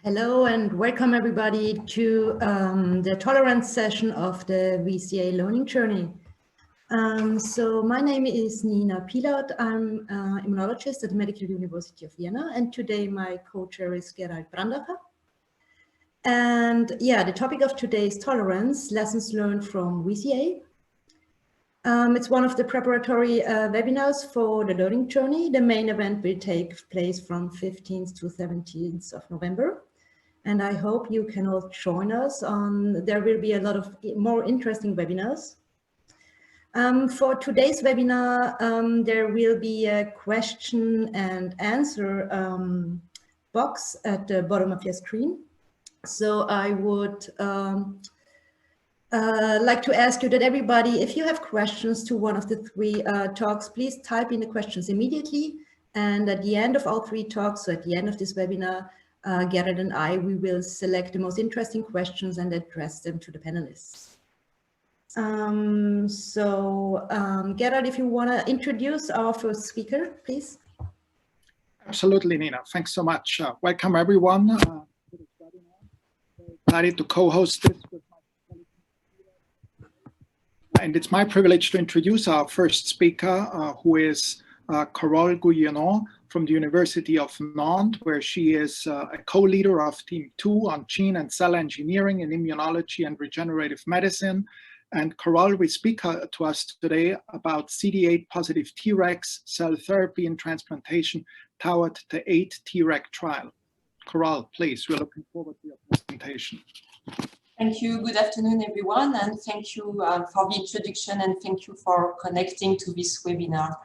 Hello and welcome everybody to the tolerance session of the VCA learning journey. So my name is Nina Pilot. I'm an immunologist at the Medical University of Vienna, and today my co-chair is Gerald Brandacher. And yeah, the topic of today is tolerance, lessons learned from VCA. It's one of the preparatory webinars for the learning journey. The main event will take place from 15th to 17th of November. And I hope you can all join us there will be a lot of more interesting webinars. For today's webinar, there will be a question and answer box at the bottom of your screen. So I would like to ask you that everybody, if you have questions to one of the three talks, please type in the questions immediately. And at the end of all three talks, so at the end of this webinar, Gerald and we will select the most interesting questions and address them to the panelists. Gerald, if you want to introduce our first speaker, please. Absolutely, Nina. Thanks so much. Welcome, everyone. Excited to co-host this with my colleague. And it's my privilege to introduce our first speaker, who is Carole Gouillonneau from the University of Nantes, where she is a co-leader of Team 2 on gene and cell engineering in immunology and regenerative medicine. And Carole will speak to us today about CD8 positive Tregs, cell therapy and transplantation toward the 8 Treg trial. Carole, please, we're looking forward to your presentation. Thank you. Good afternoon, everyone, and thank you for the introduction, and thank you for connecting to this webinar.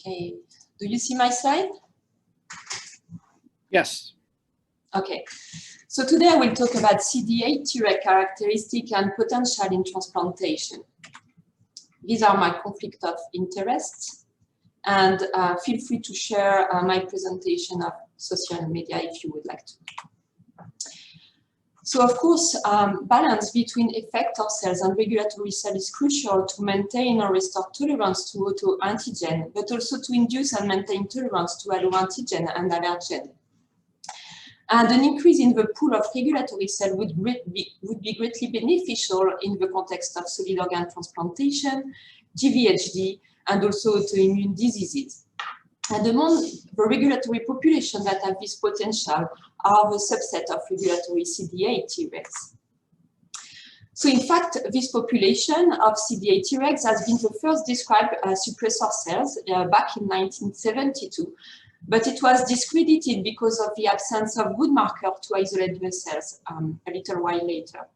Okay, do you see my slide? Yes. Okay, so today I will talk about CD8 Treg characteristic and potential in transplantation. These are my conflict of interests, and feel free to share my presentation of social media if you would like to. So of course, balance between effector cells and regulatory cells is crucial to maintain or restore tolerance to autoantigen, but also to induce and maintain tolerance to alloantigen and allergen. And an increase in the pool of regulatory cells would be greatly beneficial in the context of solid organ transplantation, GVHD, and also autoimmune diseases. And among the regulatory population that have this potential are the subset of regulatory CD8 Tregs. So in fact, this population of CD8 Tregs has been the first described suppressor cells back in 1972, but it was discredited because of the absence of good marker to isolate the cells a little while later.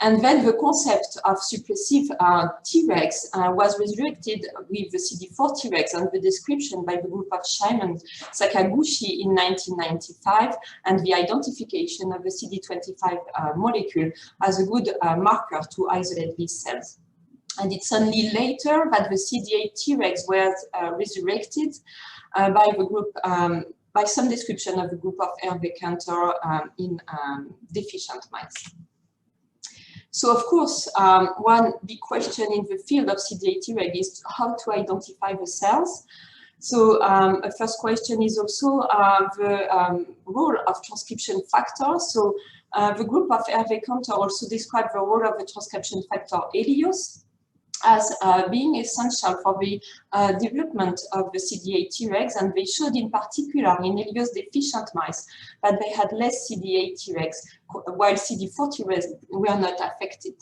And then the concept of suppressive Tregs was resurrected with the CD4 Tregs and the description by the group of Shimon Sakaguchi in 1995, and the identification of the CD25 molecule as a good marker to isolate these cells. And it's only later that the CD8 Tregs were resurrected by the group, by some description of the group of Hervé Cantor in deficient mice. So of course, one big question in the field of CD8 Treg is how to identify the cells. So a first question is also the role of transcription factors. So the group of Hervé Cantor also described the role of the transcription factor Helios as being essential for the development of the CD8 Tregs, and they showed in particular in Helios deficient mice that they had less CD8 Tregs, while CD4 Tregs were not affected.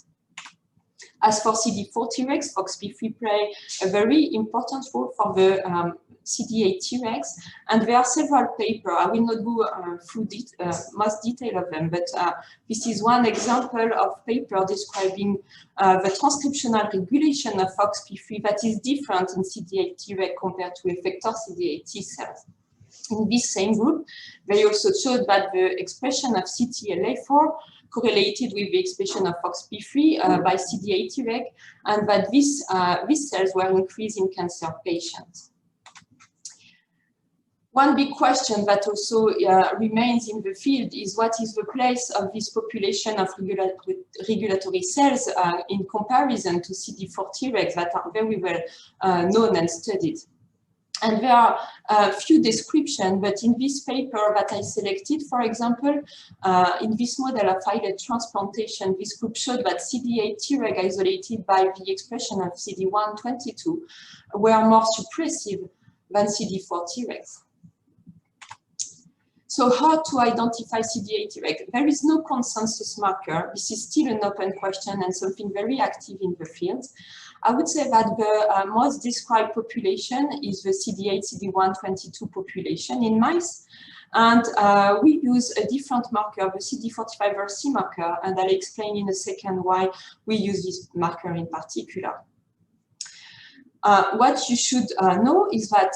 As for CD4 Tregs, FOXP3 play a very important role for the CD8 Tregs, and there are several papers. I will not go through most detail of them, but this is one example of paper describing the transcriptional regulation of FOXP3 that is different in CD8 Treg compared to effector CD8 T cells. In this same group, they also showed that the expression of CTLA4 correlated with the expression of FOXP3 by CD8 Treg, and that these cells were increased in cancer patients. One big question that also remains in the field is what is the place of this population of regulatory cells in comparison to CD4 Tregs that are very well known and studied. And there are a few descriptions, but in this paper that I selected, for example, in this model of islet transplantation, this group showed that CD8 Treg isolated by the expression of CD122 were more suppressive than CD4 Tregs. So how to identify CD8 Treg? There is no consensus marker. This is still an open question and something very active in the field. I would say that the most described population is the CD8, CD122 population in mice. And we use a different marker, the CD45RC marker, and I'll explain in a second why we use this marker in particular. What you should know is that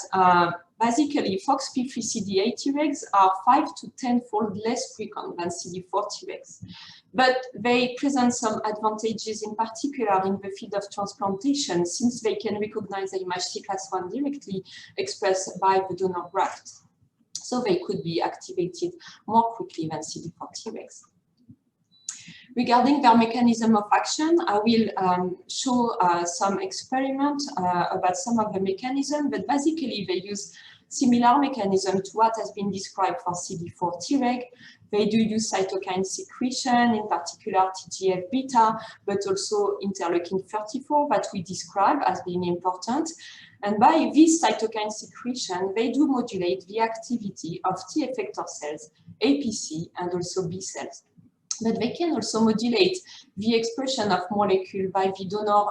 basically FOXP3 CD8 Tregs are 5 to 10-fold less frequent than CD4 Tregs. But they present some advantages, in particular in the field of transplantation, since they can recognize the MHC class 1 directly expressed by the donor graft. So they could be activated more quickly than CD4 Tregs. Regarding their mechanism of action, I will show some experiments about some of the mechanism, but basically they use similar mechanism to what has been described for CD4 Treg. They do use cytokine secretion, in particular TGF-beta, but also interleukin-34 that we describe as being important. And by this cytokine secretion, they do modulate the activity of T effector cells, APC, and also B cells. But they can also modulate the expression of molecule by the donor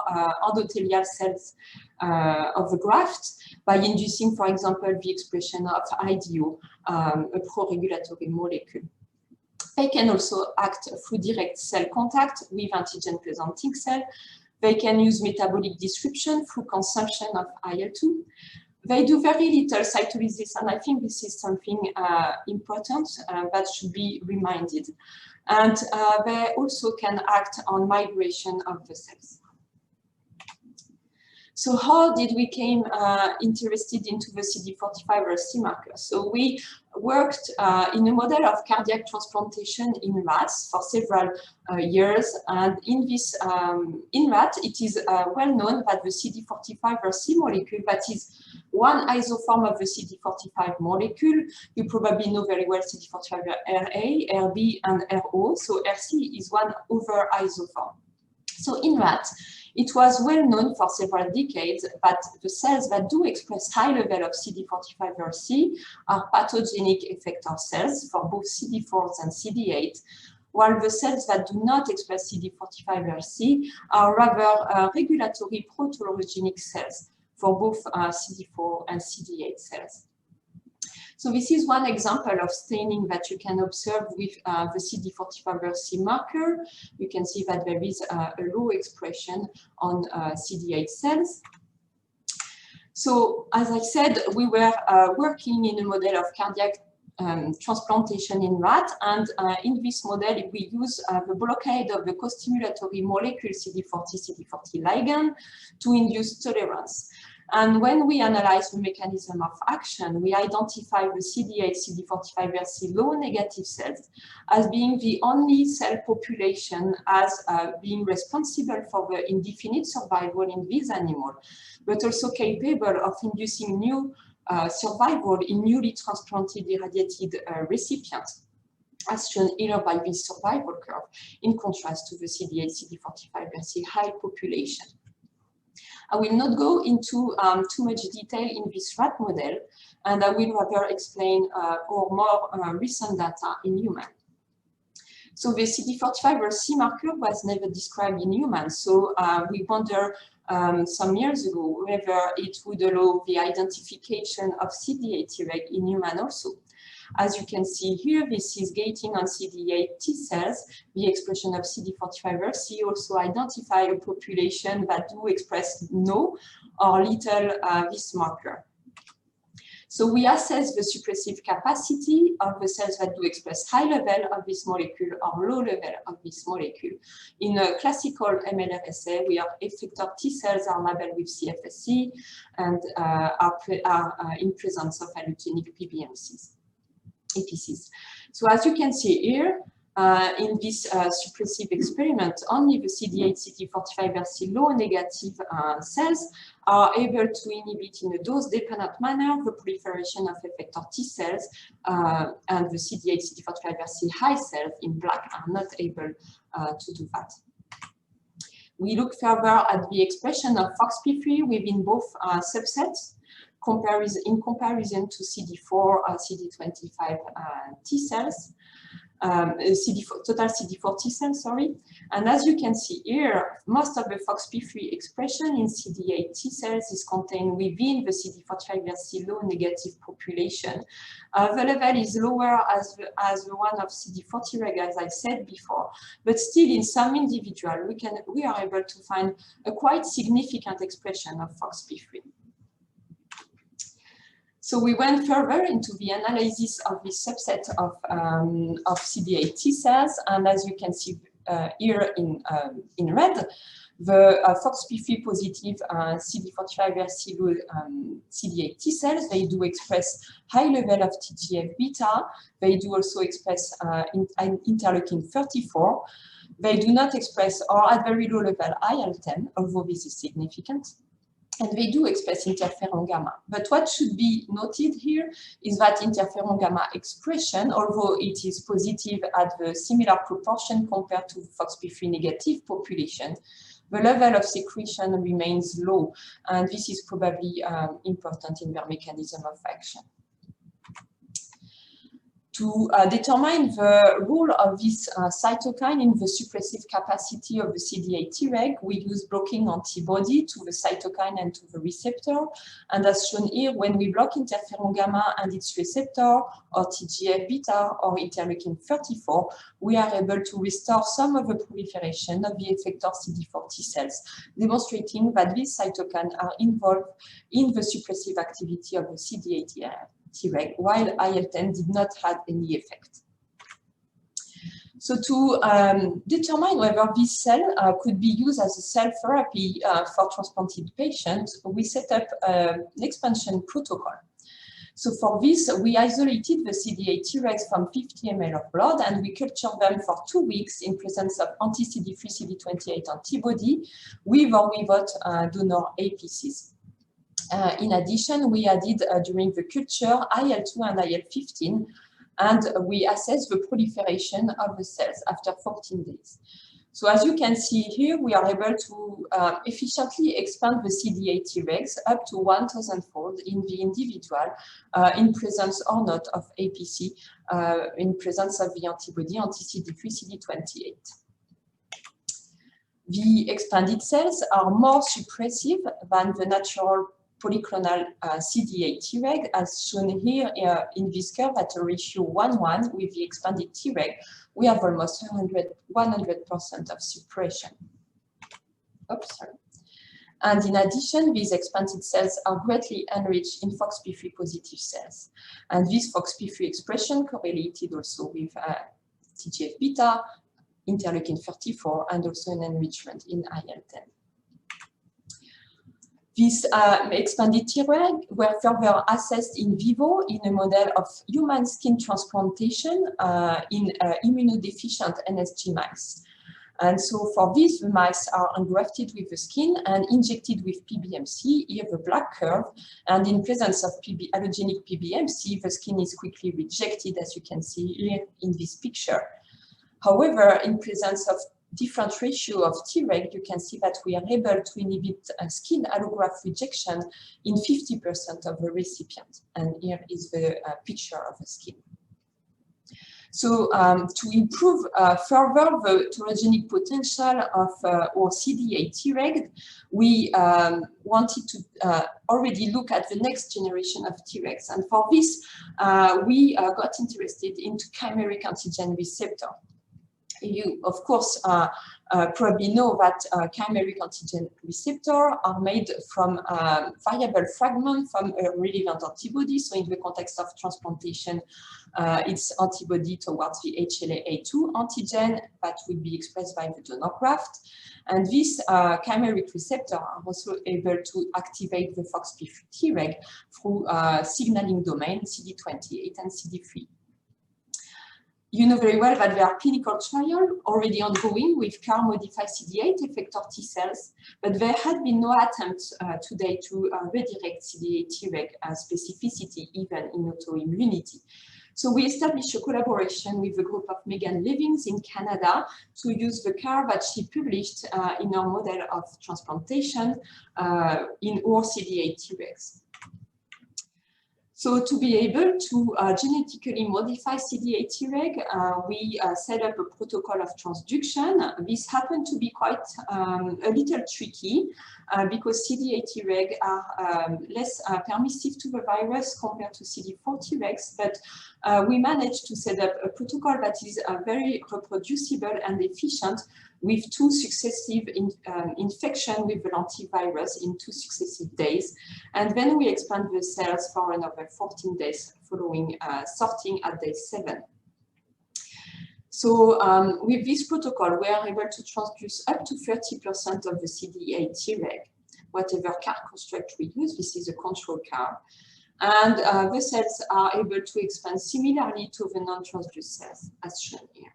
endothelial cells of the graft by inducing, for example, the expression of IDO, a pro-regulatory molecule. They can also act through direct cell contact with antigen-presenting cell. They can use metabolic disruption through consumption of IL-2. They do very little cytolysis, and I think this is something important that should be reminded. And they also can act on migration of the cells. So how did we become interested into the CD45RC marker? So we worked in a model of cardiac transplantation in rats for several years. And in this, in rat, it is well known that the CD45RC molecule, that is one isoform of the CD45 molecule. You probably know very well CD45RA, RB, and RO. So RC is one other isoform. So in rat, it was well known for several decades that the cells that do express high level of CD45RC are pathogenic effector cells for both CD4s and CD8, while the cells that do not express CD45RC are rather regulatory protoallergenic cells for both CD4 and CD8 cells. So this is one example of staining that you can observe with the CD45RC marker. You can see that there is a low expression on CD8 cells. So as I said, we were working in a model of cardiac transplantation in rat, and in this model we use the blockade of the co-stimulatory molecule CD40 ligand to induce tolerance. And when we analyze the mechanism of action, we identify the CD8, CD45RC low negative cells as being the only cell population as being responsible for the indefinite survival in these animals, but also capable of inducing new survival in newly transplanted irradiated recipients, as shown here by this survival curve, in contrast to the CD8, CD45RC high population. I will not go into too much detail in this rat model, and I will rather explain our more recent data in humans. So the CD45RC marker was never described in humans, so we wonder some years ago whether it would allow the identification of CD8 Treg in humans also. As you can see here, this is gating on CD8 T cells. The expression of CD45RC also identify a population that do express no or little this marker. So we assess the suppressive capacity of the cells that do express high level of this molecule or low level of this molecule. In a classical MLR assay, we have effector T cells are labeled with CFSC and are in presence of allogenic PBMCs. APCs. So as you can see here, In this suppressive experiment, only the CD8 CD45 Rc low negative cells are able to inhibit in a dose-dependent manner the proliferation of effector T cells, and the CD8 CD45 Rc high cells in black are not able to do that. We look further at the expression of FOXP3 within both subsets, in comparison to CD4 CD25 T cells. Total CD4 T cells, sorry. And as you can see here, most of the FOXP3 expression in CD8 T cells is contained within the CD45 Rc low negative population. The level is lower as the one of CD40 reg, as I said before, but still in some individuals, we are able to find a quite significant expression of FOXP3. So we went further into the analysis of this subset of CD8 T cells, and as you can see here in red, the FOXP3 positive CD45 Rc low CD8 T cells, they do express high level of TGF-beta. They do also express interleukin 34. They do not express, or at very low level, IL-10, although this is significant. And they do express interferon gamma. But what should be noted here is that interferon gamma expression, although it is positive at the similar proportion compared to FOXP3 negative population, the level of secretion remains low, and this is probably important in their mechanism of action. To determine the role of this cytokine in the suppressive capacity of the CD8 Treg, we use blocking antibody to the cytokine and to the receptor. And as shown here, when we block interferon gamma and its receptor, or TGF-beta, or interleukin 34, we are able to restore some of the proliferation of the effector CD4 T cells, demonstrating that these cytokines are involved in the suppressive activity of the CD8 Treg, while IL-10 did not have any effect. So to determine whether this cell could be used as a cell therapy for transplanted patients, we set up an expansion protocol. So for this, we isolated the CD8 Tregs from 50 ml of blood, and we cultured them for 2 weeks in presence of anti-CD3 CD28 antibody with or without donor APCs. In addition, we added during the culture IL-2 and IL-15, and we assessed the proliferation of the cells after 14 days. So as you can see here, we are able to efficiently expand the CD8 Tregs up to 1,000-fold in the individual in presence or not of APC, in presence of the antibody anti-CD3 CD28. The expanded cells are more suppressive than the natural polyclonal CD8 Treg, as shown here in this curve at a ratio 1:1 with the expanded Treg, we have almost 100% of suppression. Oops, sorry. And in addition, these expanded cells are greatly enriched in FOXP3 positive cells. And this FOXP3 expression correlated also with TGF-beta, interleukin 34, and also an enrichment in IL-10. These expanded Treg were further assessed in vivo in a model of human skin transplantation in immunodeficient NSG mice. And so for this, the mice are engrafted with the skin and injected with PBMC, here the black curve, and in presence of allogenic PBMC, the skin is quickly rejected, as you can see here in this picture. However, in presence of different ratio of Treg, you can see that we are able to inhibit skin allograft rejection in 50% of the recipient. And here is the picture of the skin. So to improve further the tolerogenic potential of our CD8 Treg, we wanted to already look at the next generation of Tregs. And for this, we got interested into chimeric antigen receptor. You, of course, probably know that chimeric antigen receptor are made from variable fragments from a relevant antibody. So in the context of transplantation, it's antibody towards the HLA-A2 antigen that will be expressed by the donor graft. And these chimeric receptors are also able to activate the FOXP3 Treg through signaling domain CD28 and CD3. You know very well that there are clinical trials already ongoing with CAR-modified CD8 effector T cells, but there had been no attempt today to redirect CD8 Treg specificity even in autoimmunity. So we established a collaboration with a group of Megan Levings in Canada to use the CAR that she published in our model of transplantation in our CD8 Tregs. So to be able to genetically modify CD8 Treg, we set up a protocol of transduction. This happened to be quite a little tricky because CD8 Treg are less permissive to the virus compared to CD4 Tregs, but we managed to set up a protocol that is very reproducible and efficient with 2 successive infections with the lentivirus in 2 successive days. And then we expand the cells for another 14 days following sorting at day 7. So with this protocol, we are able to transduce up to 30% of the CD8 Treg, whatever CAR construct we use. This is a control CAR. And the cells are able to expand similarly to the non-transduced cells, as shown here.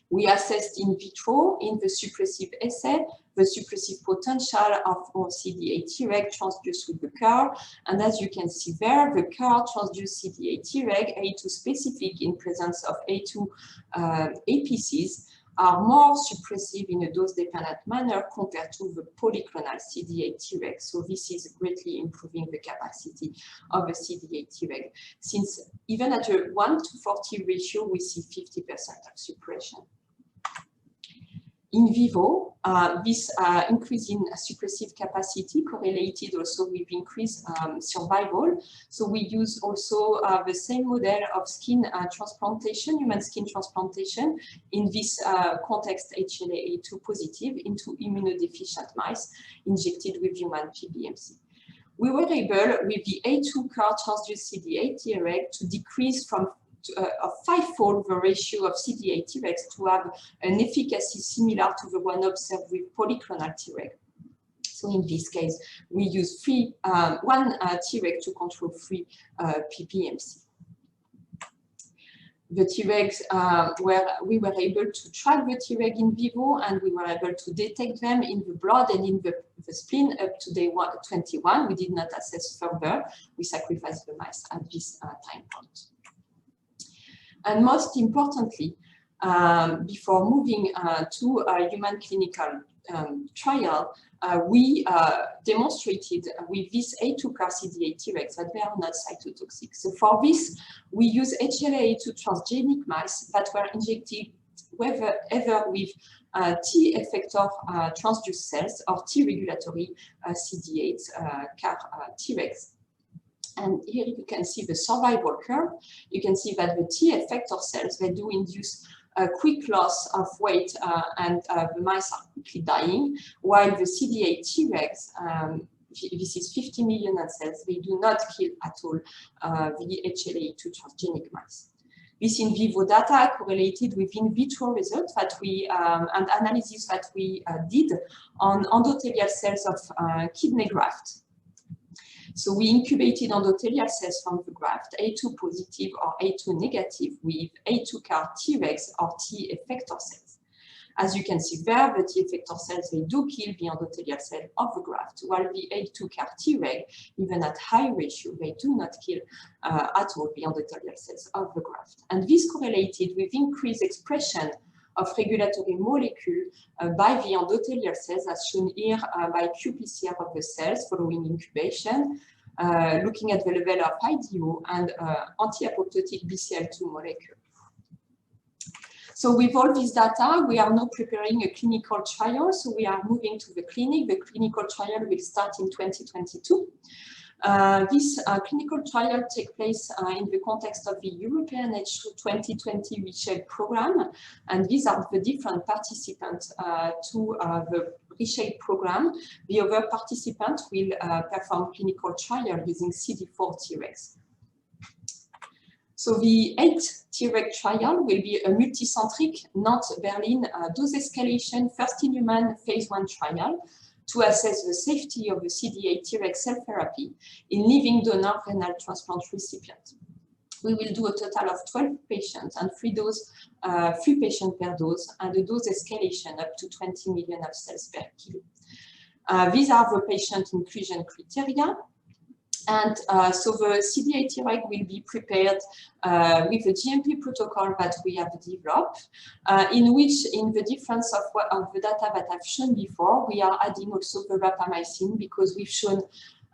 We assessed in vitro, in the suppressive assay, the suppressive potential of our CD8 Treg transduced with the CAR. And as you can see there, the CAR transduced CD8 Treg, A2 specific in presence of A2 APCs, are more suppressive in a dose-dependent manner compared to the polyclonal CD8 Treg. So this is greatly improving the capacity of the CD8 Treg, since even at a 1:40 ratio, we see 50% of suppression. In vivo, this increase in suppressive capacity correlated also with increased survival. So we use also the same model of skin transplantation, human skin transplantation, in this context HLA-A2 positive into immunodeficient mice injected with human PBMC. We were able, with the A2 CAR transduced CD8 Treg, to decrease from a 5-fold the ratio of CD8 Tregs to have an efficacy similar to the one observed with polyclonal Treg. So in this case, we use one Treg to control 3 PBMC. The Tregs we were able to track the Treg in vivo, and we were able to detect them in the blood and in the spleen up to day 21. We did not assess further. We sacrificed the mice at this time point. And most importantly, before moving to a human clinical trial, we demonstrated with this A2 CAR CD8 Tregs that they are not cytotoxic. So for this, we use HLA-A2 transgenic mice that were injected either with T effector transduced cells or T regulatory CD8 CAR Tregs. And here you can see the survival curve. You can see that the T effector cells, they do induce a quick loss of weight and the mice are quickly dying, while the CD8 Tregs, this is 50 million cells, they do not kill at all the HLA-A2 transgenic mice. This in vivo data correlated with in vitro results that we and analysis that we did on endothelial cells of kidney graft. So we incubated endothelial cells from the graft, A2 positive or A2 negative, with A2 CAR Tregs or T effector cells. As you can see there, the T effector cells, they do kill the endothelial cell of the graft, while the A2 CAR Treg, even at high ratio, they do not kill at all the endothelial cells of the graft. And this correlated with increased expression of regulatory molecule by the endothelial cells, as shown here by qPCR of the cells following incubation, looking at the level of IDO and anti-apoptotic BCL2 molecule. So with all this data, we are now preparing a clinical trial. So we are moving to the clinic. The clinical trial will start in 2022. This clinical trial takes place in the context of the European H2 2020 Reshape program, and these are the different participants to the Reshape program. The other participants will perform clinical trial using CD4 Tregs. So the 8 Treg trial will be a multicentric Nantes-Berlin dose escalation first-in-human phase 1 trial to assess the safety of the CD8 Treg cell therapy in living donor renal transplant recipients. We will do a total of 12 patients and 3 patients per dose, and a dose escalation up to 20 million of cells per kilo. These are the patient inclusion criteria. And so the CD8 Treg will be prepared with a GMP protocol that we have developed, in which, in the difference of the data that I've shown before, we are adding also the rapamycin, because we've shown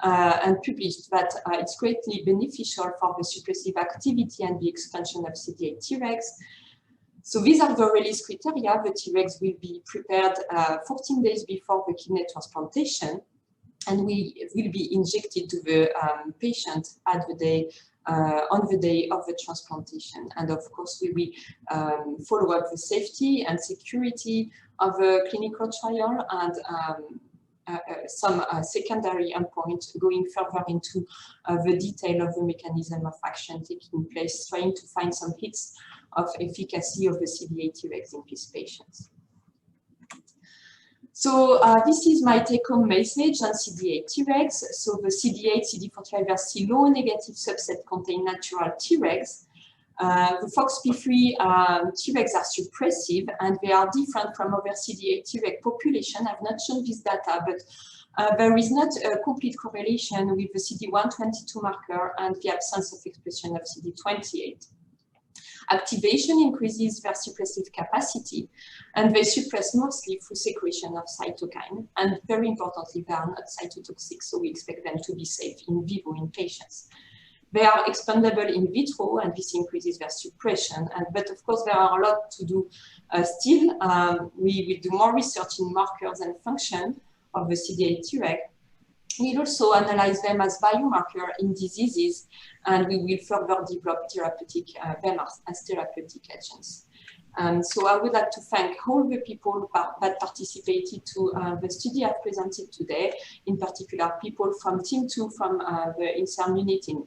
and published that it's greatly beneficial for the suppressive activity and the expansion of CD8 Tregs. So these are the release criteria. The Tregs will be prepared 14 days before the kidney transplantation, and we will be injected to the patient at the day, on the day of the transplantation. And of course, we will follow up the safety and security of the clinical trial, and some secondary endpoints, going further into the detail of the mechanism of action taking place, trying to find some hits of efficacy of the CD8 Tregs in these patients. So this is my take-home message on CD8 Tregs. So the CD8, CD45 low negative subset contain natural Tregs. The FOXP3 Tregs are suppressive, and they are different from other CD8 Treg population. I've not shown this data, but there is not a complete correlation with the CD122 marker and the absence of expression of CD28. Activation increases their suppressive capacity, and they suppress mostly through secretion of cytokine. And very importantly, they are not cytotoxic, so we expect them to be safe in vivo in patients. They are expandable in vitro, and this increases their suppression. But of course, there are a lot to do still. We will do more research in markers and function of the CD8 Treg. We'll also analyze them as biomarker in diseases, and we will further develop them as therapeutic agents. So I would like to thank all the people that participated to the study I've presented today, in particular people from Team 2 from the INSERM unit in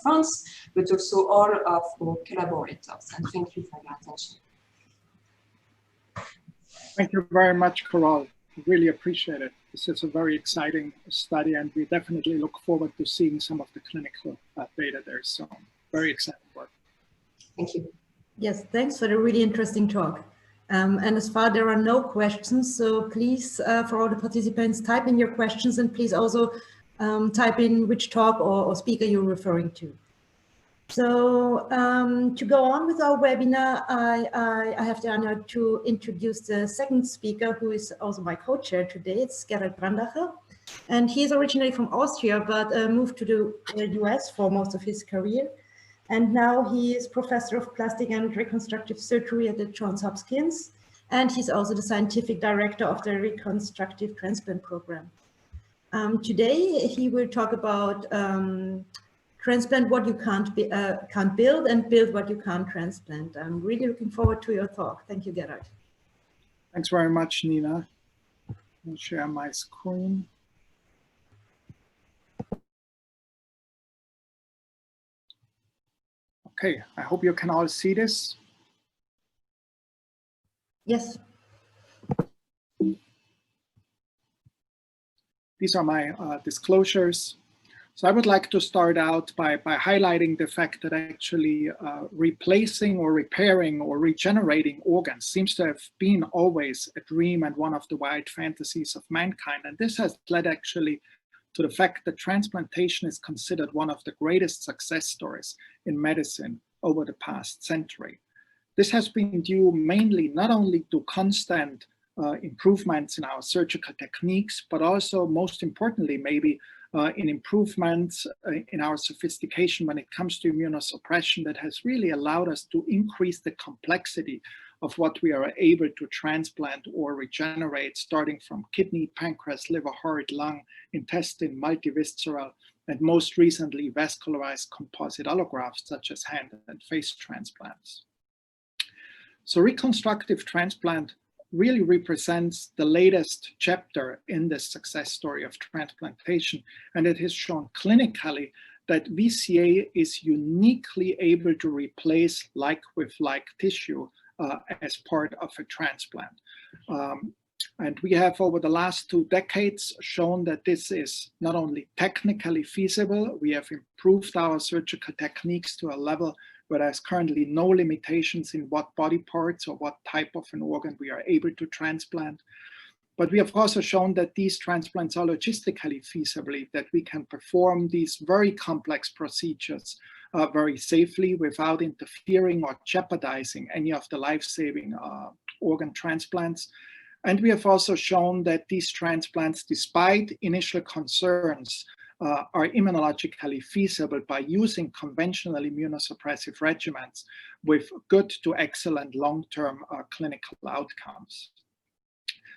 France, but also all of our collaborators. And thank you for your attention. Thank you very much, Carol. Really appreciate it. This is a very exciting study, and we definitely look forward to seeing some of the clinical data there. So very exciting work. Thank you. Yes, thanks for the really interesting talk. And as far there are no questions, so please, for all the participants, type in your questions, and please also type in which talk or speaker you're referring to. So to go on with our webinar, I have the honor to introduce the second speaker, who is also my co-chair today. It's Gerald Brandacher, and he is originally from Austria, but moved to the US for most of his career. And now he is professor of plastic and reconstructive surgery at the Johns Hopkins, and he's also the scientific director of the reconstructive transplant program. Today, he will talk about transplant what you can't build, and build what you can't transplant. I'm really looking forward to your talk. Thank you, Gerard. Thanks very much, Nina. I'll share my screen. Okay, I hope you can all see this. Yes. These are my disclosures. So I would like to start out by highlighting the fact that actually replacing or repairing or regenerating organs seems to have been always a dream and one of the wide fantasies of mankind. And this has led actually to the fact that transplantation is considered one of the greatest success stories in medicine over the past century. This has been due mainly not only to constant improvements in our surgical techniques, but also most importantly, maybe in improvements in our sophistication when it comes to immunosuppression that has really allowed us to increase the complexity of what we are able to transplant or regenerate, starting from kidney, pancreas, liver, heart, lung, intestine, multivisceral, and most recently vascularized composite allografts such as hand and face transplants. So reconstructive transplant really represents the latest chapter in this success story of transplantation, and it has shown clinically that VCA is uniquely able to replace like with like tissue as part of a transplant. And we have, over the last 2 decades, shown that this is not only technically feasible, we have improved our surgical techniques to a level where there's currently no limitations in what body parts or what type of an organ we are able to transplant. But we have also shown that these transplants are logistically feasible, that we can perform these very complex procedures very safely without interfering or jeopardizing any of the life-saving organ transplants. And we have also shown that these transplants, despite initial concerns, are immunologically feasible by using conventional immunosuppressive regimens with good to excellent long-term clinical outcomes.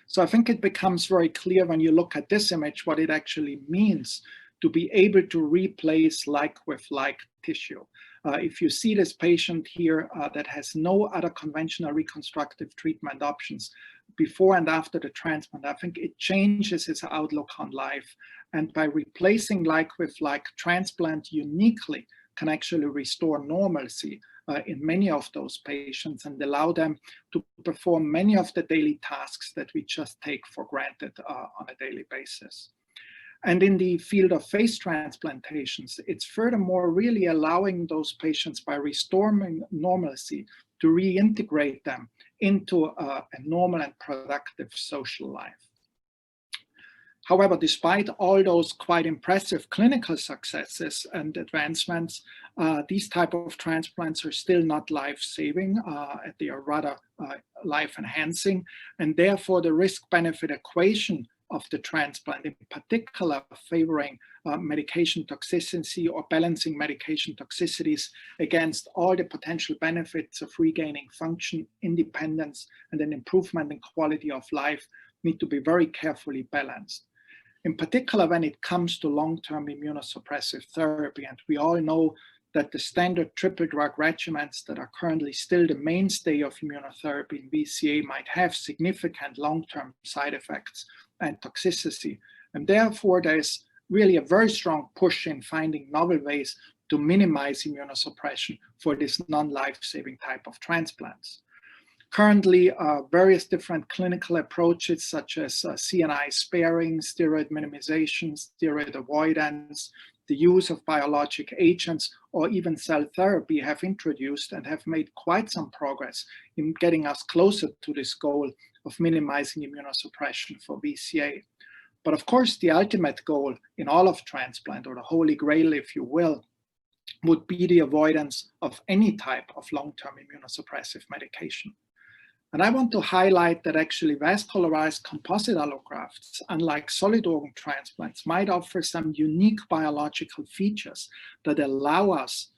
So I think it becomes very clear when you look at this image what it actually means to be able to replace like with like tissue. If you see this patient here that has no other conventional reconstructive treatment options before and after the transplant, I think it changes his outlook on life. And by replacing like with like, transplant uniquely can actually restore normalcy in many of those patients and allow them to perform many of the daily tasks that we just take for granted on a daily basis. And in the field of face transplantations, it's furthermore really allowing those patients, by restoring normalcy, to reintegrate them into a normal and productive social life. However, despite all those quite impressive clinical successes and advancements, these type of transplants are still not life-saving. They are rather life-enhancing, and therefore the risk-benefit equation of the transplant, in particular favoring medication toxicity or balancing medication toxicities against all the potential benefits of regaining function, independence, and an improvement in quality of life, need to be very carefully balanced. In particular, when it comes to long-term immunosuppressive therapy, and we all know that the standard triple drug regimens that are currently still the mainstay of immunotherapy in VCA might have significant long-term side effects and toxicity. And therefore, there's really a very strong push in finding novel ways to minimize immunosuppression for this non-life-saving type of transplants. Currently, various different clinical approaches such as CNI sparing, steroid minimization, steroid avoidance, the use of biologic agents, or even cell therapy have introduced and have made quite some progress in getting us closer to this goal of minimizing immunosuppression for VCA. But of course, the ultimate goal in all of transplant, or the holy grail, if you will, would be the avoidance of any type of long-term immunosuppressive medication. And I want to highlight that actually vascularized composite allografts, unlike solid organ transplants, might offer some unique biological features that allow us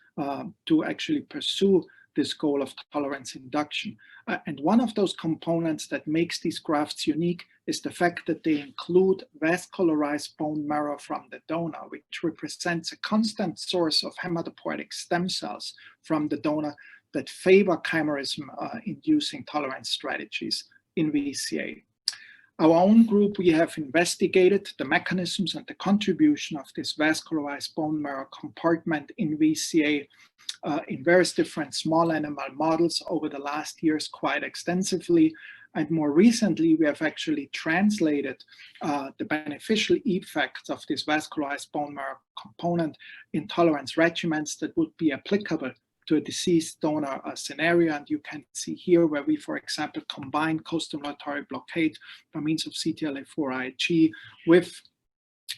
to actually pursue this goal of tolerance induction. And one of those components that makes these grafts unique is the fact that they include vascularized bone marrow from the donor, which represents a constant source of hematopoietic stem cells from the donor that favor chimerism-inducing tolerance strategies in VCA. Our own group, we have investigated the mechanisms and the contribution of this vascularized bone marrow compartment in VCA in various different small animal models over the last years quite extensively. And more recently, we have actually translated the beneficial effects of this vascularized bone marrow component in tolerance regimens that would be applicable to a deceased donor scenario. And you can see here where we, for example, combine costimulatory blockade by means of CTLA-4 Ig with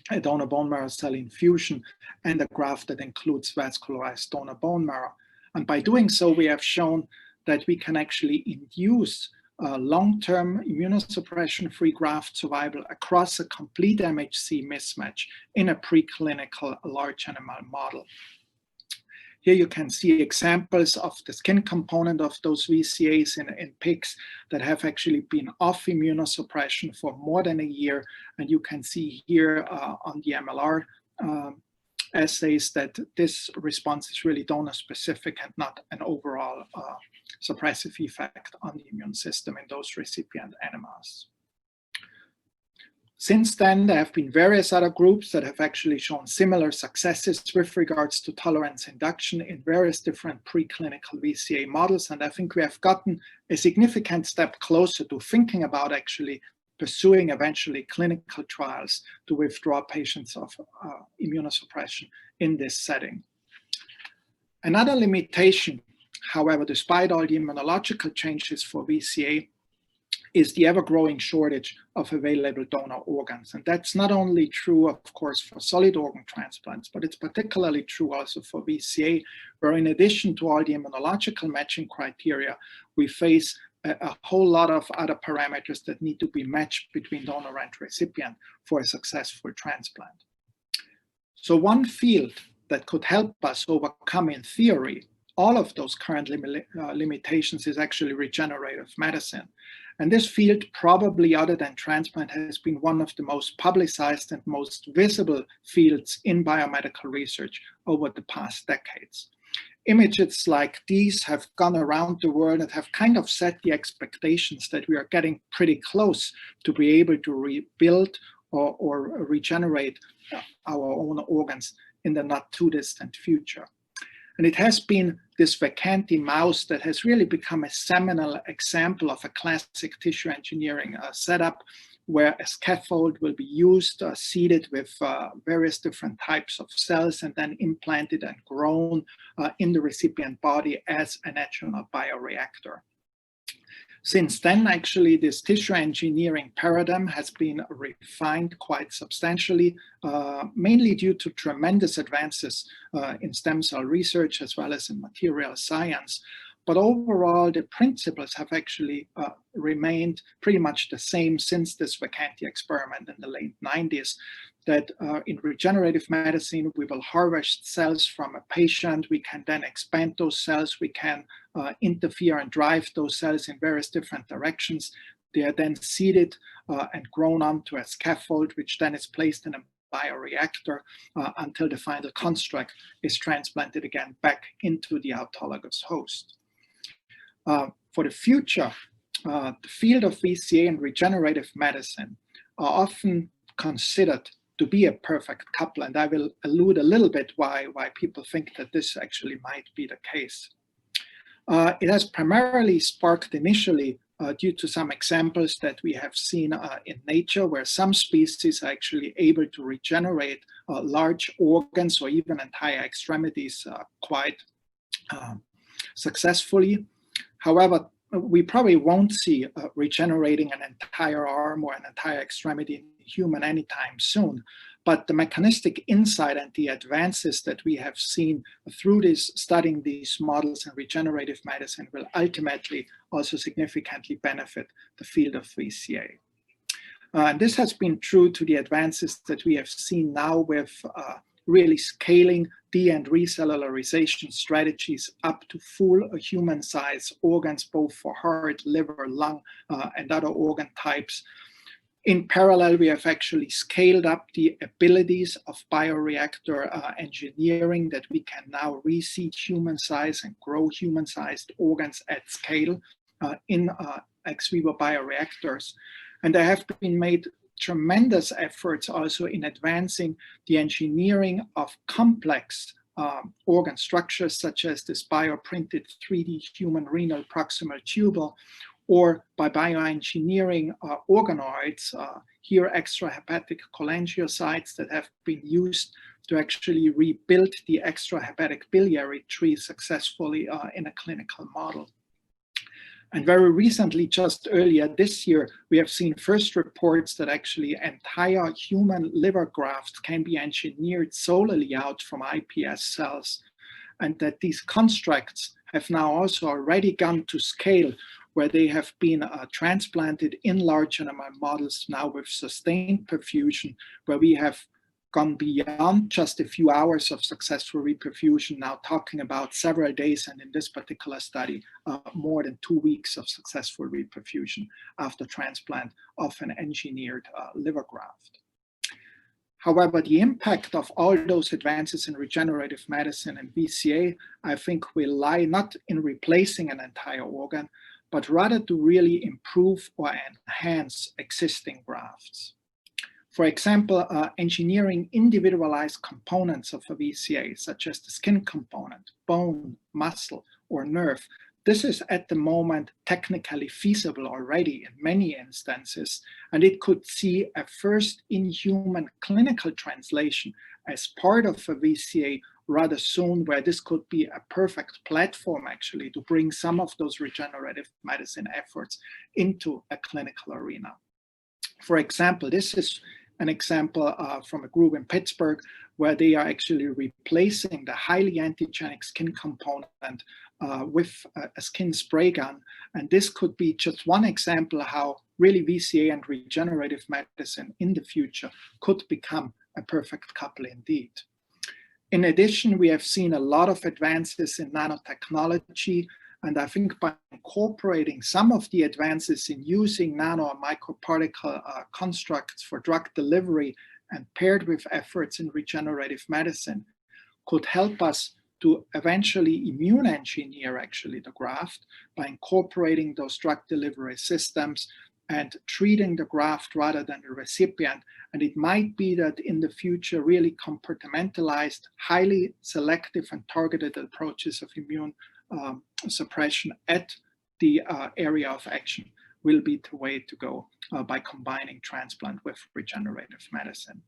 a donor bone marrow cell infusion and a graft that includes vascularized donor bone marrow. And by doing so, we have shown that we can actually induce long-term immunosuppression-free graft survival across a complete MHC mismatch in a preclinical large animal model. Here you can see examples of the skin component of those VCAs in pigs that have actually been off immunosuppression for more than a year. And you can see here on the MLR assays that this response is really donor-specific and not an overall suppressive effect on the immune system in those recipient animals. Since then, there have been various other groups that have actually shown similar successes with regards to tolerance induction in various different preclinical VCA models. And I think we have gotten a significant step closer to thinking about actually pursuing eventually clinical trials to withdraw patients of immunosuppression in this setting. Another limitation, however, despite all the immunological changes for VCA, is the ever-growing shortage of available donor organs. And that's not only true, of course, for solid organ transplants, but it's particularly true also for VCA, where in addition to all the immunological matching criteria, we face a whole lot of other parameters that need to be matched between donor and recipient for a successful transplant. So one field that could help us overcome, in theory, all of those current limitations is actually regenerative medicine. And this field, probably other than transplant, has been one of the most publicized and most visible fields in biomedical research over the past decades. Images like these have gone around the world and have kind of set the expectations that we are getting pretty close to be able to rebuild or regenerate our own organs in the not too distant future. And it has been this vacanti mouse that has really become a seminal example of a classic tissue engineering setup, where a scaffold will be used, seeded with various different types of cells, and then implanted and grown in the recipient body as a natural bioreactor. Since then, actually, this tissue engineering paradigm has been refined quite substantially, mainly due to tremendous advances in stem cell research as well as in material science. But overall, the principles have actually remained pretty much the same since this vacanti experiment in the late 90s, that in regenerative medicine, we will harvest cells from a patient. We can then expand those cells. We can interfere and drive those cells in various different directions. They are then seeded and grown onto a scaffold, which then is placed in a bioreactor until the final construct is transplanted again back into the autologous host. For the future, the field of VCA and regenerative medicine are often considered to be a perfect couple, and I will allude a little bit why people think that this actually might be the case. It has primarily sparked initially due to some examples that we have seen in nature, where some species are actually able to regenerate large organs or even entire extremities quite successfully. However, we probably won't see regenerating an entire arm or an entire extremity in a human anytime soon. But the mechanistic insight and the advances that we have seen through this, studying these models in regenerative medicine, will ultimately also significantly benefit the field of VCA. And this has been true to the advances that we have seen now with really scaling de- and recellularization strategies up to full human-sized organs, both for heart, liver, lung, and other organ types. In parallel, we have actually scaled up the abilities of bioreactor engineering, that we can now reseed human-sized and grow human-sized organs at scale in ex vivo bioreactors. And there have been made tremendous efforts also in advancing the engineering of complex organ structures, such as this bioprinted 3D human renal proximal tubule, or by bioengineering organoids, here extrahepatic cholangiocytes that have been used to actually rebuild the extrahepatic biliary tree successfully in a clinical model. And very recently, just earlier this year, we have seen first reports that actually entire human liver grafts can be engineered solely out from iPS cells, and that these constructs have now also already gone to scale, where they have been transplanted in large animal models now with sustained perfusion, where we have gone beyond just a few hours of successful reperfusion, now talking about several days, and in this particular study, more than 2 weeks of successful reperfusion after transplant of an engineered liver graft. However, the impact of all those advances in regenerative medicine and VCA, I think, will lie not in replacing an entire organ, but rather to really improve or enhance existing grafts. For example, engineering individualized components of a VCA, such as the skin component, bone, muscle, or nerve, this is at the moment technically feasible already in many instances, and it could see a first in-human clinical translation as part of a VCA rather soon, where this could be a perfect platform actually to bring some of those regenerative medicine efforts into a clinical arena. For example, this is an example from a group in Pittsburgh where they are actually replacing the highly antigenic skin component with a skin spray gun. And this could be just one example how really VCA and regenerative medicine in the future could become a perfect couple indeed. In addition, we have seen a lot of advances in nanotechnology, and I think by incorporating some of the advances in using nano or microparticle constructs for drug delivery and paired with efforts in regenerative medicine could help us to eventually immune engineer actually the graft by incorporating those drug delivery systems and treating the graft rather than the recipient. And it might be that in the future, really compartmentalized, highly selective and targeted approaches of immune suppression at the area of action will be the way to go by combining transplant with regenerative medicine.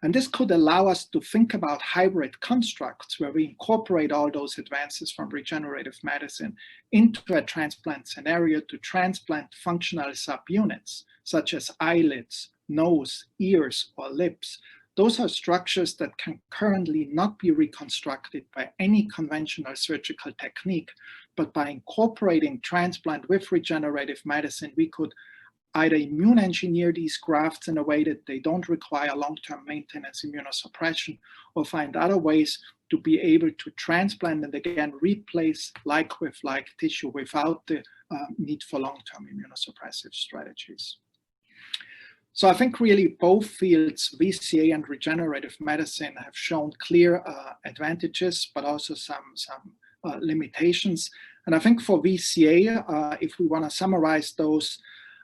And this could allow us to think about hybrid constructs where we incorporate all those advances from regenerative medicine into a transplant scenario to transplant functional subunits, such as eyelids, nose, ears, or lips. Those are structures that can currently not be reconstructed by any conventional surgical technique, but by incorporating transplant with regenerative medicine, we could either immune engineer these grafts in a way that they don't require long-term maintenance immunosuppression, or find other ways to be able to transplant and again replace like with like tissue without the need for long-term immunosuppressive strategies. So I think really both fields, VCA and regenerative medicine, have shown clear advantages, but also some limitations. And I think for VCA, if we want to summarize those,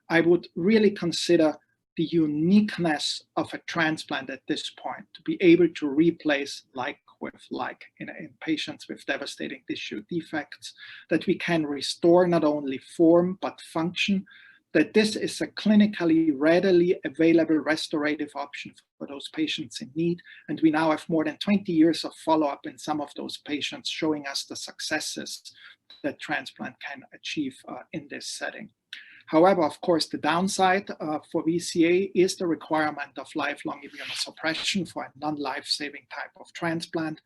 I would really consider the uniqueness of a transplant at this point to be able to replace like with like in patients with devastating tissue defects, that we can restore not only form but function, that this is a clinically readily available restorative option for those patients in need. And we now have more than 20 years of follow-up in some of those patients showing us the successes that transplant can achieve in this setting. However, of course, the downside for VCA is the requirement of lifelong immunosuppression for a non-life-saving type of transplant,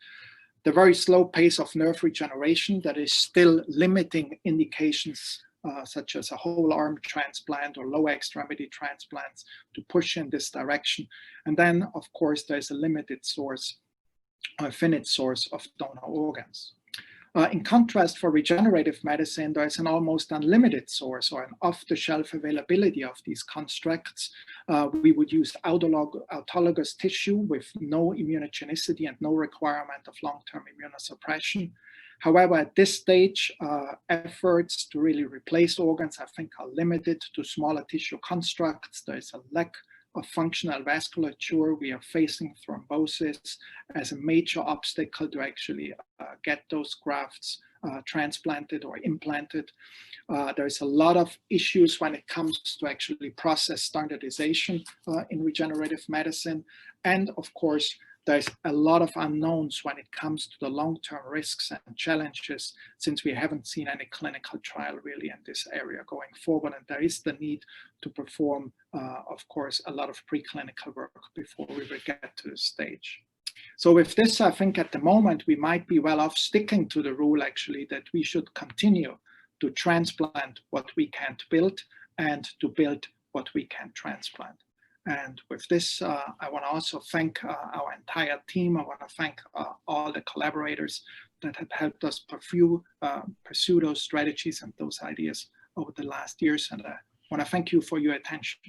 the very slow pace of nerve regeneration that is still limiting indications such as a whole arm transplant or lower extremity transplants to push in this direction. And then, of course, there's a limited source, a finite source of donor organs. In contrast, for regenerative medicine, there is an almost unlimited source or an off-the-shelf availability of these constructs. We would use autologous tissue with no immunogenicity and no requirement of long-term immunosuppression. However, at this stage, efforts to really replace organs, I think, are limited to smaller tissue constructs. There is a lack of functional vasculature. We are facing thrombosis as a major obstacle to actually get those grafts transplanted or implanted. There's a lot of issues when it comes to actually process standardization in regenerative medicine. And of course, there's a lot of unknowns when it comes to the long-term risks and challenges, since we haven't seen any clinical trial really in this area going forward. And there is the need to perform, of course, a lot of preclinical work before we will get to this stage. So with this, I think at the moment, we might be well off sticking to the rule actually that we should continue to transplant what we can't build and to build what we can transplant. And with this, I want to also thank our entire team. I want to thank all the collaborators that have helped us pursue those strategies and those ideas over the last years. And I want to thank you for your attention.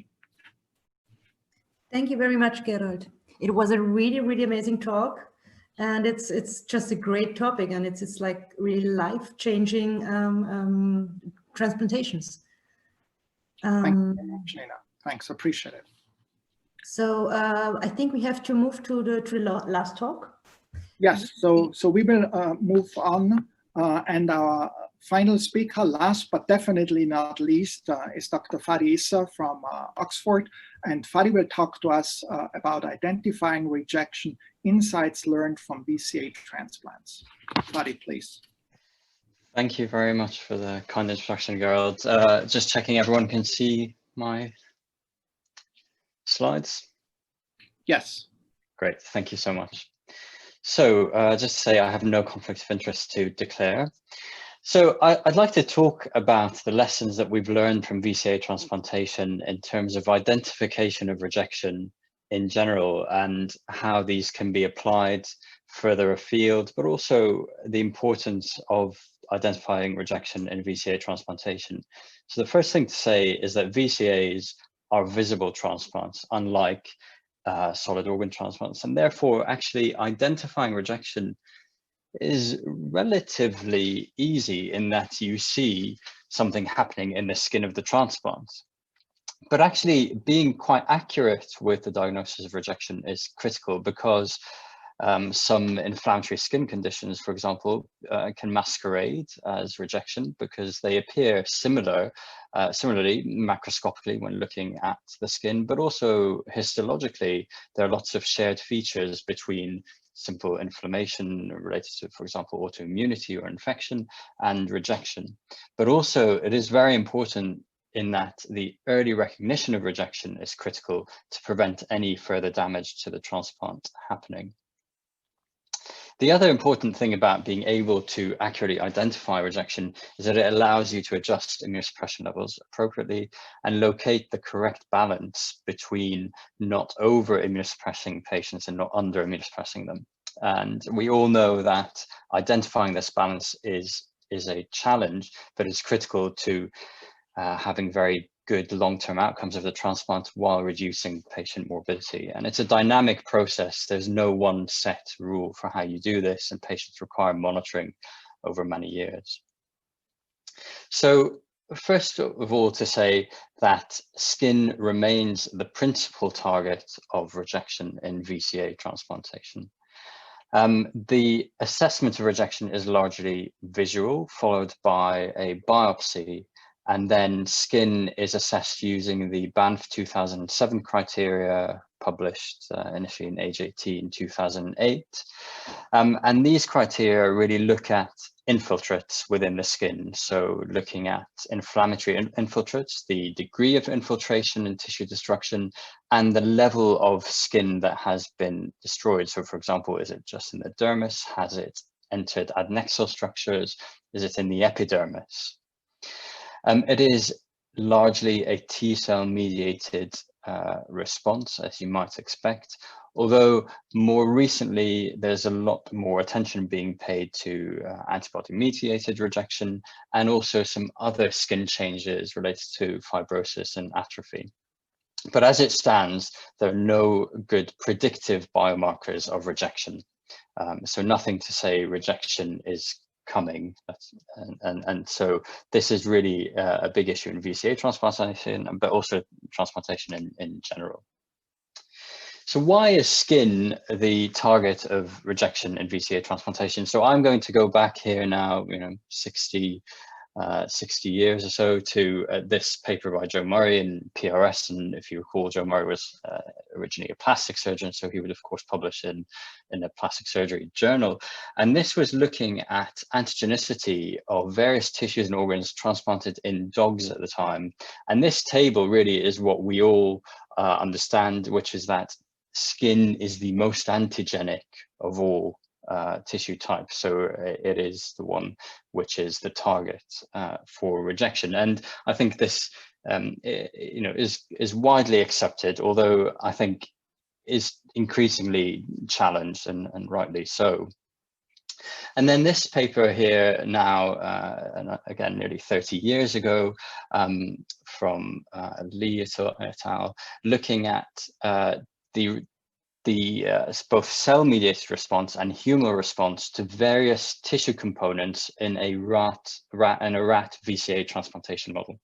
Thank you very much, Gerald. It was a really, really amazing talk. And it's just a great topic. And it's like really life-changing transplantations. Thank you very much, Nina. Thanks, appreciate it. So I think we have to move to the last talk. Yes, so we will move on, and our final speaker, last but definitely not least, is Dr. Fadi Issa from Oxford. And Fadi will talk to us about identifying rejection, insights learned from VCA transplants. Fadi, please. Thank you very much for the kind introduction, Gerald. Just checking everyone can see my slides. Yes. Great, thank you so much. So just to say I have no conflict of interest to declare. So I'd like to talk about the lessons that we've learned from VCA transplantation in terms of identification of rejection in general and how these can be applied further afield, but also the importance of identifying rejection in VCA transplantation. So the first thing to say is that VCAs are visible transplants, unlike solid organ transplants, and therefore actually identifying rejection is relatively easy in that you see something happening in the skin of the transplant. But actually being quite accurate with the diagnosis of rejection is critical because some inflammatory skin conditions, for example, can masquerade as rejection because they appear similarly macroscopically when looking at the skin, but also histologically, there are lots of shared features between simple inflammation related to, for example, autoimmunity or infection and rejection. But also it is very important in that the early recognition of rejection is critical to prevent any further damage to the transplant happening. The other important thing about being able to accurately identify rejection is that it allows you to adjust immunosuppression levels appropriately and locate the correct balance between not over immunosuppressing patients and not under immunosuppressing them. And we all know that identifying this balance is a challenge, but it's critical to having very good long-term outcomes of the transplant while reducing patient morbidity. And it's a dynamic process. There's no one set rule for how you do this, and patients require monitoring over many years. So first of all, to say that skin remains the principal target of rejection in VCA transplantation. The assessment of rejection is largely visual, followed by a biopsy, and then skin is assessed using the Banff 2007 criteria published initially in AJT in 2008. And these criteria really look at infiltrates within the skin. So looking at inflammatory infiltrates, the degree of infiltration and tissue destruction, and the level of skin that has been destroyed. So for example, is it just in the dermis? Has it entered adnexal structures? Is it in the epidermis? It is largely a T-cell mediated response, as you might expect, although more recently there's a lot more attention being paid to antibody-mediated rejection and also some other skin changes related to fibrosis and atrophy. But as it stands, there are no good predictive biomarkers of rejection. So nothing to say rejection is coming, and so this is really a big issue in VCA transplantation, but also transplantation in general. So why is skin the target of rejection in VCA transplantation? So I'm going to go back here now, 60 years or so to this paper by Joe Murray in PRS. And if you recall, Joe Murray was originally a plastic surgeon, so he would of course publish in a plastic surgery journal. And this was looking at antigenicity of various tissues and organs transplanted in dogs at the time. And this table really is what we all understand, which is that skin is the most antigenic of all tissue type, so it is the one which is the target for rejection. And I think this is widely accepted, although I think is increasingly challenged, and rightly so. And then this paper here now, and again nearly 30 years ago, from Lee et al, looking at both cell-mediated response and humoral response to various tissue components in a rat VCA transplantation model.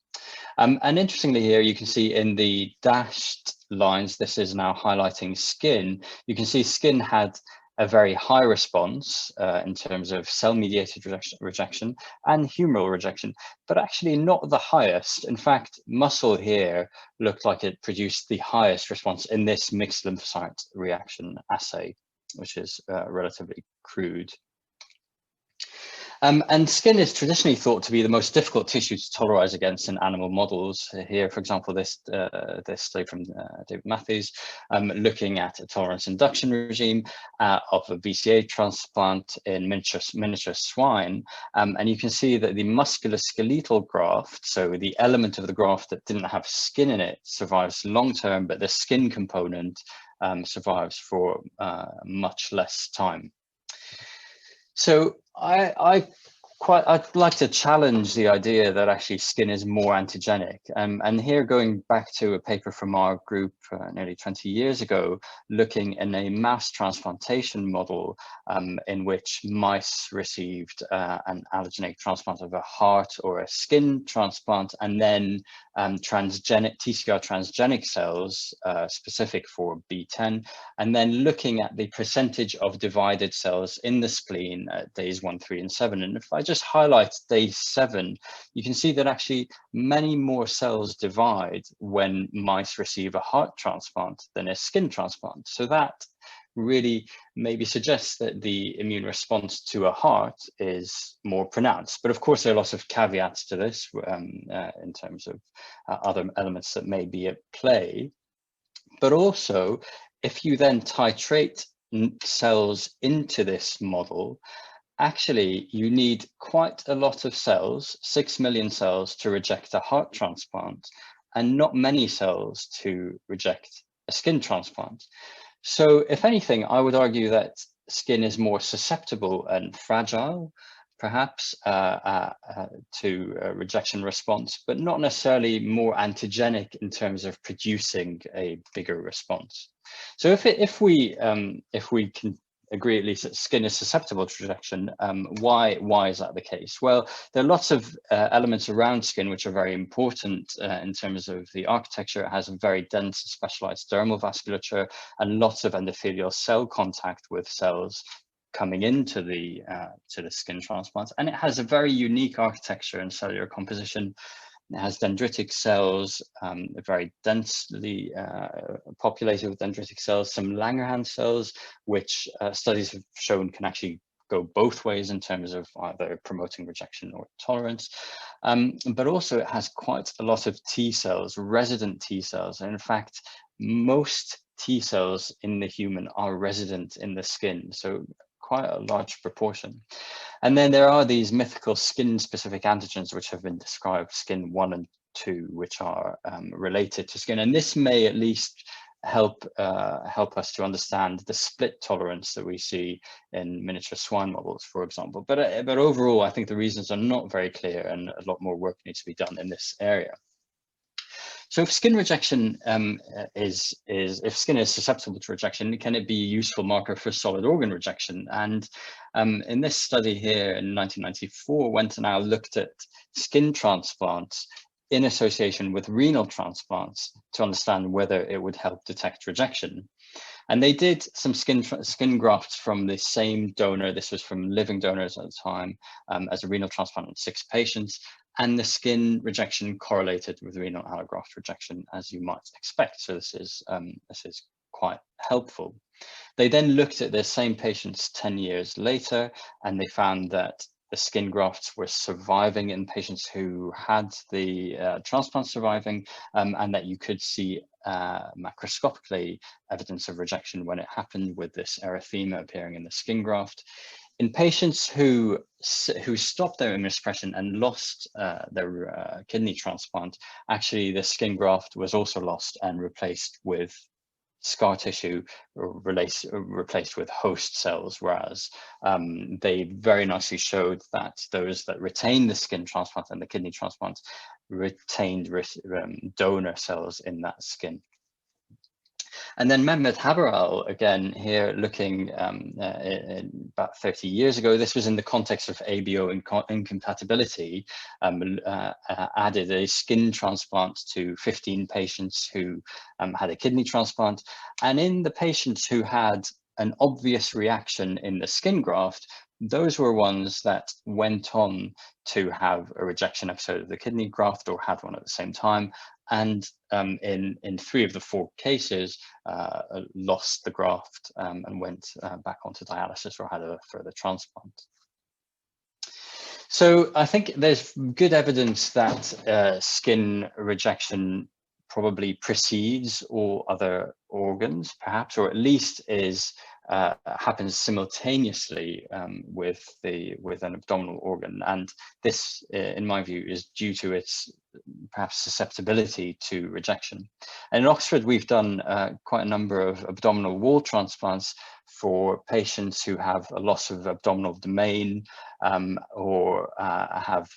And interestingly here, you can see in the dashed lines, this is now highlighting skin. You can see skin had a very high response in terms of cell-mediated rejection and humoral rejection, but actually not the highest. In fact, muscle here looked like it produced the highest response in this mixed lymphocyte reaction assay, which is relatively crude. And skin is traditionally thought to be the most difficult tissue to tolerize against in animal models. Here, for example, this study from David Matthews, looking at a tolerance induction regime of a VCA transplant in miniature swine. And you can see that the musculoskeletal graft, so the element of the graft that didn't have skin in it, survives long-term, but the skin component survives for much less time. So I'd like to challenge the idea that actually skin is more antigenic. And here, going back to a paper from our group nearly 20 years ago, looking in a mouse transplantation model in which mice received an allogeneic transplant of a heart or a skin transplant, and then TCR transgenic cells specific for B10, and then looking at the percentage of divided cells in the spleen at days 1, 3, and 7. And if I just highlight day 7, you can see that actually many more cells divide when mice receive a heart transplant than a skin transplant. So that really maybe suggests that the immune response to a heart is more pronounced. But of course, there are lots of caveats to this in terms of other elements that may be at play. But also, if you then titrate cells into this model, actually, you need quite a lot of cells, 6 million cells, to reject a heart transplant, and not many cells to reject a skin transplant. So if anything, I would argue that skin is more susceptible and fragile, perhaps, to rejection response, but not necessarily more antigenic in terms of producing a bigger response. So if we can agree at least that skin is susceptible to rejection, why is that the case? Well, there are lots of elements around skin which are very important in terms of the architecture. It has a very dense specialized dermal vasculature and lots of endothelial cell contact with cells coming into the skin transplant, and it has a very unique architecture and cellular composition. It has dendritic cells, very densely populated with dendritic cells, some Langerhans cells, which studies have shown can actually go both ways in terms of either promoting rejection or tolerance. But also it has quite a lot of T cells, resident T cells. And in fact, most T cells in the human are resident in the skin. So quite a large proportion. And then there are these mythical skin-specific antigens which have been described, skin 1 and 2, which are related to skin. And this may at least help us to understand the split tolerance that we see in miniature swine models, for example. But overall, I think the reasons are not very clear, and a lot more work needs to be done in this area. So if skin rejection if skin is susceptible to rejection, can it be a useful marker for solid organ rejection? And in this study here in 1994, Sentinel looked at skin transplants in association with renal transplants to understand whether it would help detect rejection. And they did some skin grafts from the same donor. This was from living donors at the time, as a renal transplant in 6 patients. And the skin rejection correlated with renal allograft rejection, as you might expect. So this is quite helpful. They then looked at the same patients 10 years later, and they found that the skin grafts were surviving in patients who had the transplant surviving, and that you could see macroscopically evidence of rejection when it happened, with this erythema appearing in the skin graft. In patients who stopped their immunosuppression and lost their kidney transplant, actually the skin graft was also lost and replaced with scar tissue, replaced with host cells, whereas they very nicely showed that those that retained the skin transplant and the kidney transplant retained donor cells in that skin. And then Mehmet Haberal, again, here looking about 30 years ago, this was in the context of ABO incompatibility, added a skin transplant to 15 patients who had a kidney transplant. And in the patients who had an obvious reaction in the skin graft, those were ones that went on to have a rejection episode of the kidney graft or had one at the same time, and in 3 of the 4 cases lost the graft and went back onto dialysis or had a further transplant. So I think there's good evidence that skin rejection probably precedes all other organs, perhaps, or at least happens simultaneously with an abdominal organ, and this, in my view, is due to its perhaps susceptibility to rejection. And in Oxford, we've done quite a number of abdominal wall transplants for patients who have a loss of abdominal domain or have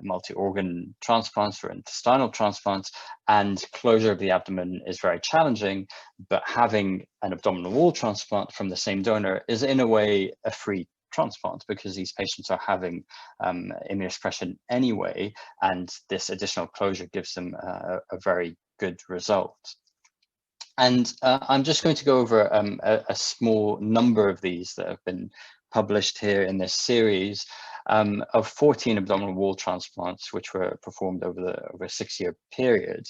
multi-organ transplants or intestinal transplants, and closure of the abdomen is very challenging, but having an abdominal wall transplant from the same donor is in a way a free transplant, because these patients are having immunosuppression anyway, and this additional closure gives them a very good result. And I'm just going to go over a small number of these that have been published here in this series of 14 abdominal wall transplants, which were performed over a 6-year period.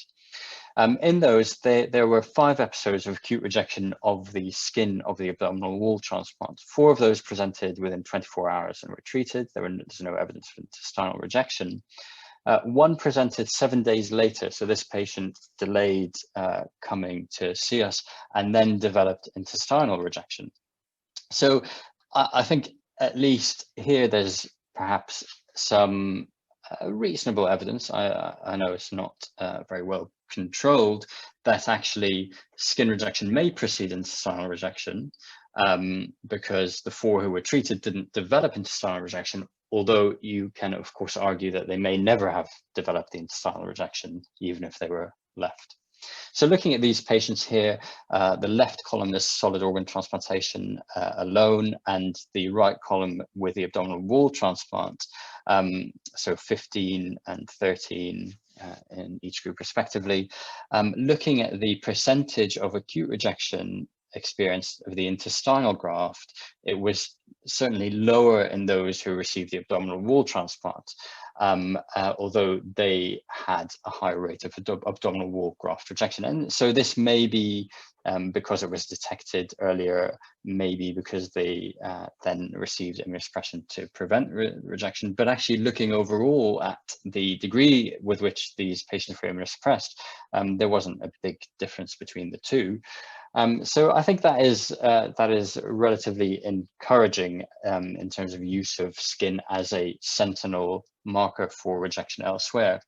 In those, there were 5 episodes of acute rejection of the skin of the abdominal wall transplant. 4 of those presented within 24 hours and were treated. There's no evidence of intestinal rejection. 1 presented 7 days later, so this patient delayed coming to see us and then developed intestinal rejection. So I think at least here there's perhaps some reasonable evidence. I know it's not very well controlled, that actually skin rejection may precede intestinal rejection, because the 4 who were treated didn't develop intestinal rejection, although you can of course argue that they may never have developed the intestinal rejection even if they were left. So looking at these patients here, the left column is solid organ transplantation alone, and the right column with the abdominal wall transplant, so 15 and 13 in each group respectively. Looking at the percentage of acute rejection experienced of the intestinal graft, it was certainly lower in those who received the abdominal wall transplant, although they had a higher rate of abdominal wall graft rejection. And so this may be because it was detected earlier, maybe because they then received immunosuppression to prevent rejection. But actually looking overall at the degree with which these patients were immunosuppressed, there wasn't a big difference between the 2. So I think that is relatively encouraging in terms of use of skin as a sentinel marker for rejection elsewhere.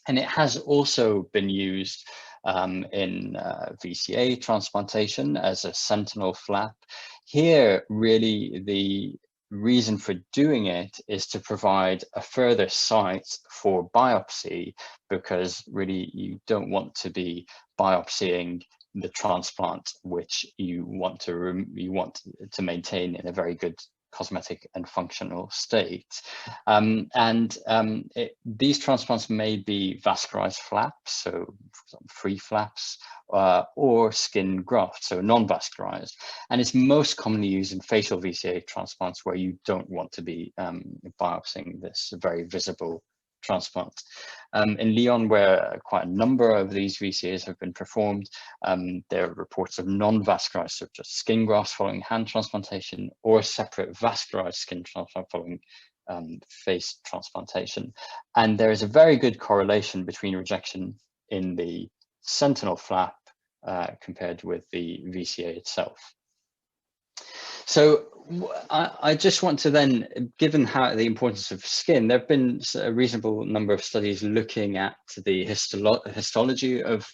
And it has also been used in VCA transplantation as a sentinel flap. Here, really, the reason for doing it is to provide a further site for biopsy, because really you don't want to be biopsying the transplant, which you want to maintain in a very good cosmetic and functional state. These transplants may be vascularized flaps, so for example, free flaps, or skin grafts, so non-vascularized. And it's most commonly used in facial VCA transplants, where you don't want to be biopsying this very visible transplant. In Lyon, where quite a number of these VCAs have been performed, there are reports of non-vascularized, so just skin grafts following hand transplantation, or separate vascularized skin transplant following face transplantation. And there is a very good correlation between rejection in the sentinel flap compared with the VCA itself. So I just want to then, given the importance of skin, there have been a reasonable number of studies looking at the histology of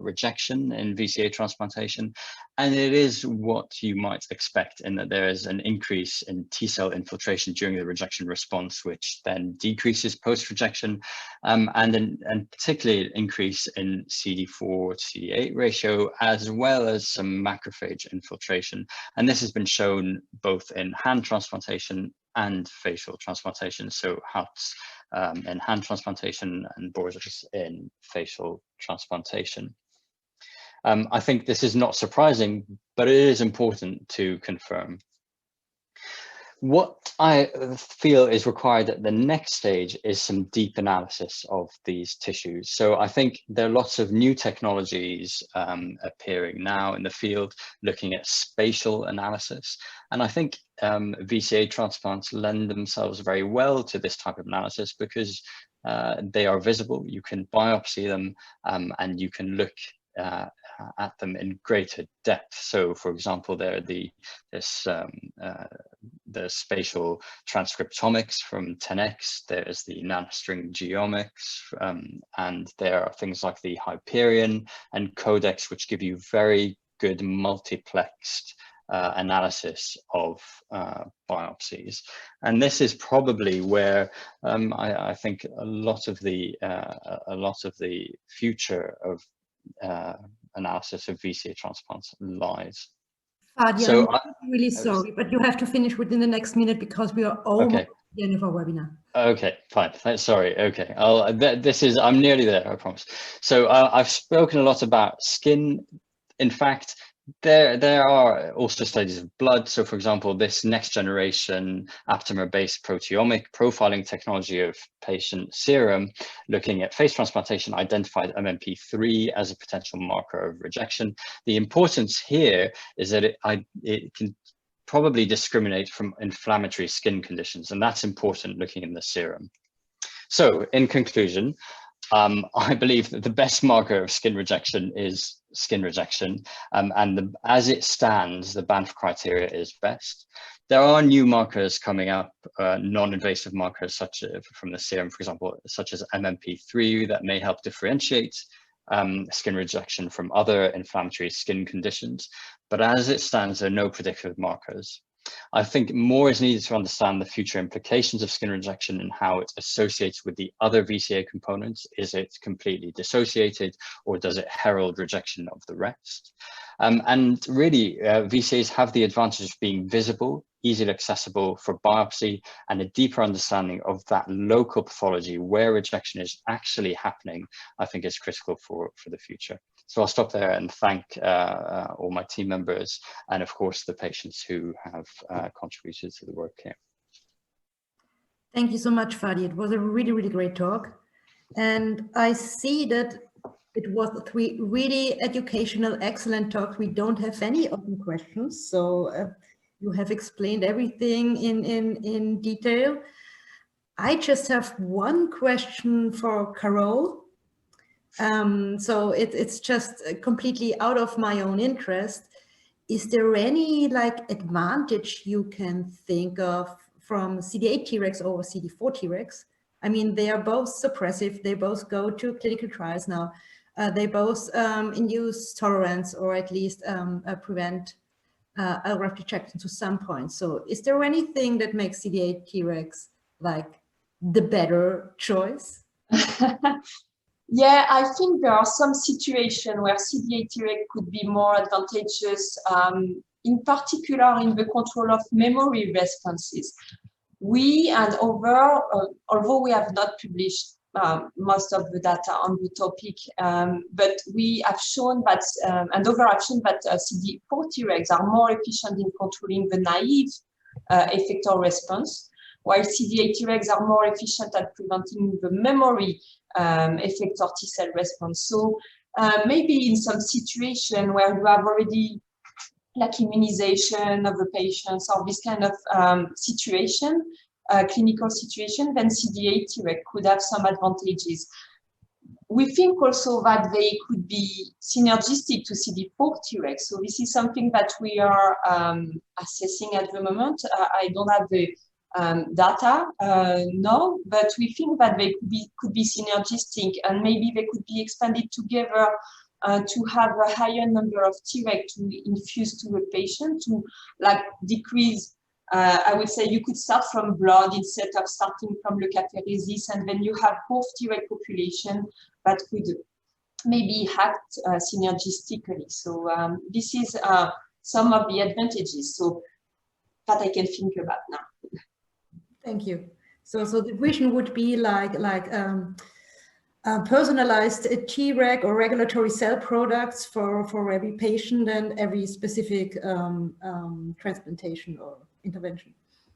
rejection in VCA transplantation, and it is what you might expect, in that there is an increase in T-cell infiltration during the rejection response, which then decreases post-rejection, and particularly an increase in CD4 to CD8 ratio, as well as some macrophage infiltration. And this has been shown both in hand transplantation and facial transplantation. So Hauts in hand transplantation and Borges in facial transplantation. I think this is not surprising, but it is important to confirm. What I feel is required at the next stage is some deep analysis of these tissues. So I think there are lots of new technologies appearing now in the field looking at spatial analysis. And I think VCA transplants lend themselves very well to this type of analysis because they are visible. You can biopsy them and you can look at them in greater depth. So, for example, there are the spatial transcriptomics from 10x, there's the nanostring geomics, and there are things like the Hyperion and Codex, which give you very good multiplexed analysis of biopsies. And this is probably where I think a lot of the future of analysis of VCA transplants lies. Fadia, So I'm really sorry, but you have to finish within the next minute because we are almost at the end of our webinar. Okay, fine. Sorry. Okay, I'm nearly there, I promise. So I've spoken a lot about skin. In fact, there are also studies of blood. So, for example, this next generation aptamer-based proteomic profiling technology of patient serum, looking at face transplantation, identified MMP3 as a potential marker of rejection. The importance here is that it can probably discriminate from inflammatory skin conditions, and that's important looking in the serum. So, in conclusion, I believe that the best marker of skin rejection is skin rejection, and as it stands, the Banff criteria is best. There are new markers coming up, non-invasive markers such from the serum, for example, such as MMP3, that may help differentiate skin rejection from other inflammatory skin conditions. But as it stands, there are no predictive markers. I think more is needed to understand the future implications of skin rejection and how it associates with the other VCA components. Is it completely dissociated, or does it herald rejection of the rest? And really, VCAs have the advantage of being visible, easily accessible for biopsy, and a deeper understanding of that local pathology where rejection is actually happening, I think is critical for the future. So I'll stop there and thank all my team members and, of course, the patients who have contributed to the work here. Thank you so much, Fadi. It was a really, really great talk. And I see that it was 3 really educational, excellent talks. We don't have any open questions. So you have explained everything in detail. I just have one question for Carol. So it's just completely out of my own interest. Is there any advantage you can think of from CD8 T-Rex over CD4 T-Rex? I mean, they are both suppressive. They both go to clinical trials now. They both induce tolerance, or at least prevent allograft rejection to some point. So is there anything that makes CD8 T-Rex the better choice? Yeah, I think there are some situations where CD8 T-Rex could be more advantageous, in particular in the control of memory responses. We and although we have not published most of the data on the topic, but we have shown that, and over have shown that CD4 T-Regs are more efficient in controlling the naive effector response, while CD8 T-Regs are more efficient at preventing the memory effector T-cell response. So maybe in some situation where you have already immunization of the patients or this kind of situation, clinical situation, then CD8 T-Reg could have some advantages. We think also that they could be synergistic to CD4 T-Reg. So this is something that we are assessing at the moment. I don't have the data now, but we think that they could be synergistic, and maybe they could be expanded together to have a higher number of T-Reg to infuse to a patient to decrease. I would say you could start from blood instead of starting from leukapheresis, and then you have both T-Reg population that could maybe act synergistically. So this is some of the advantages that I can think about now. Thank you. So the vision would be personalized Treg or regulatory cell products for every patient and every specific transplantation or intervention.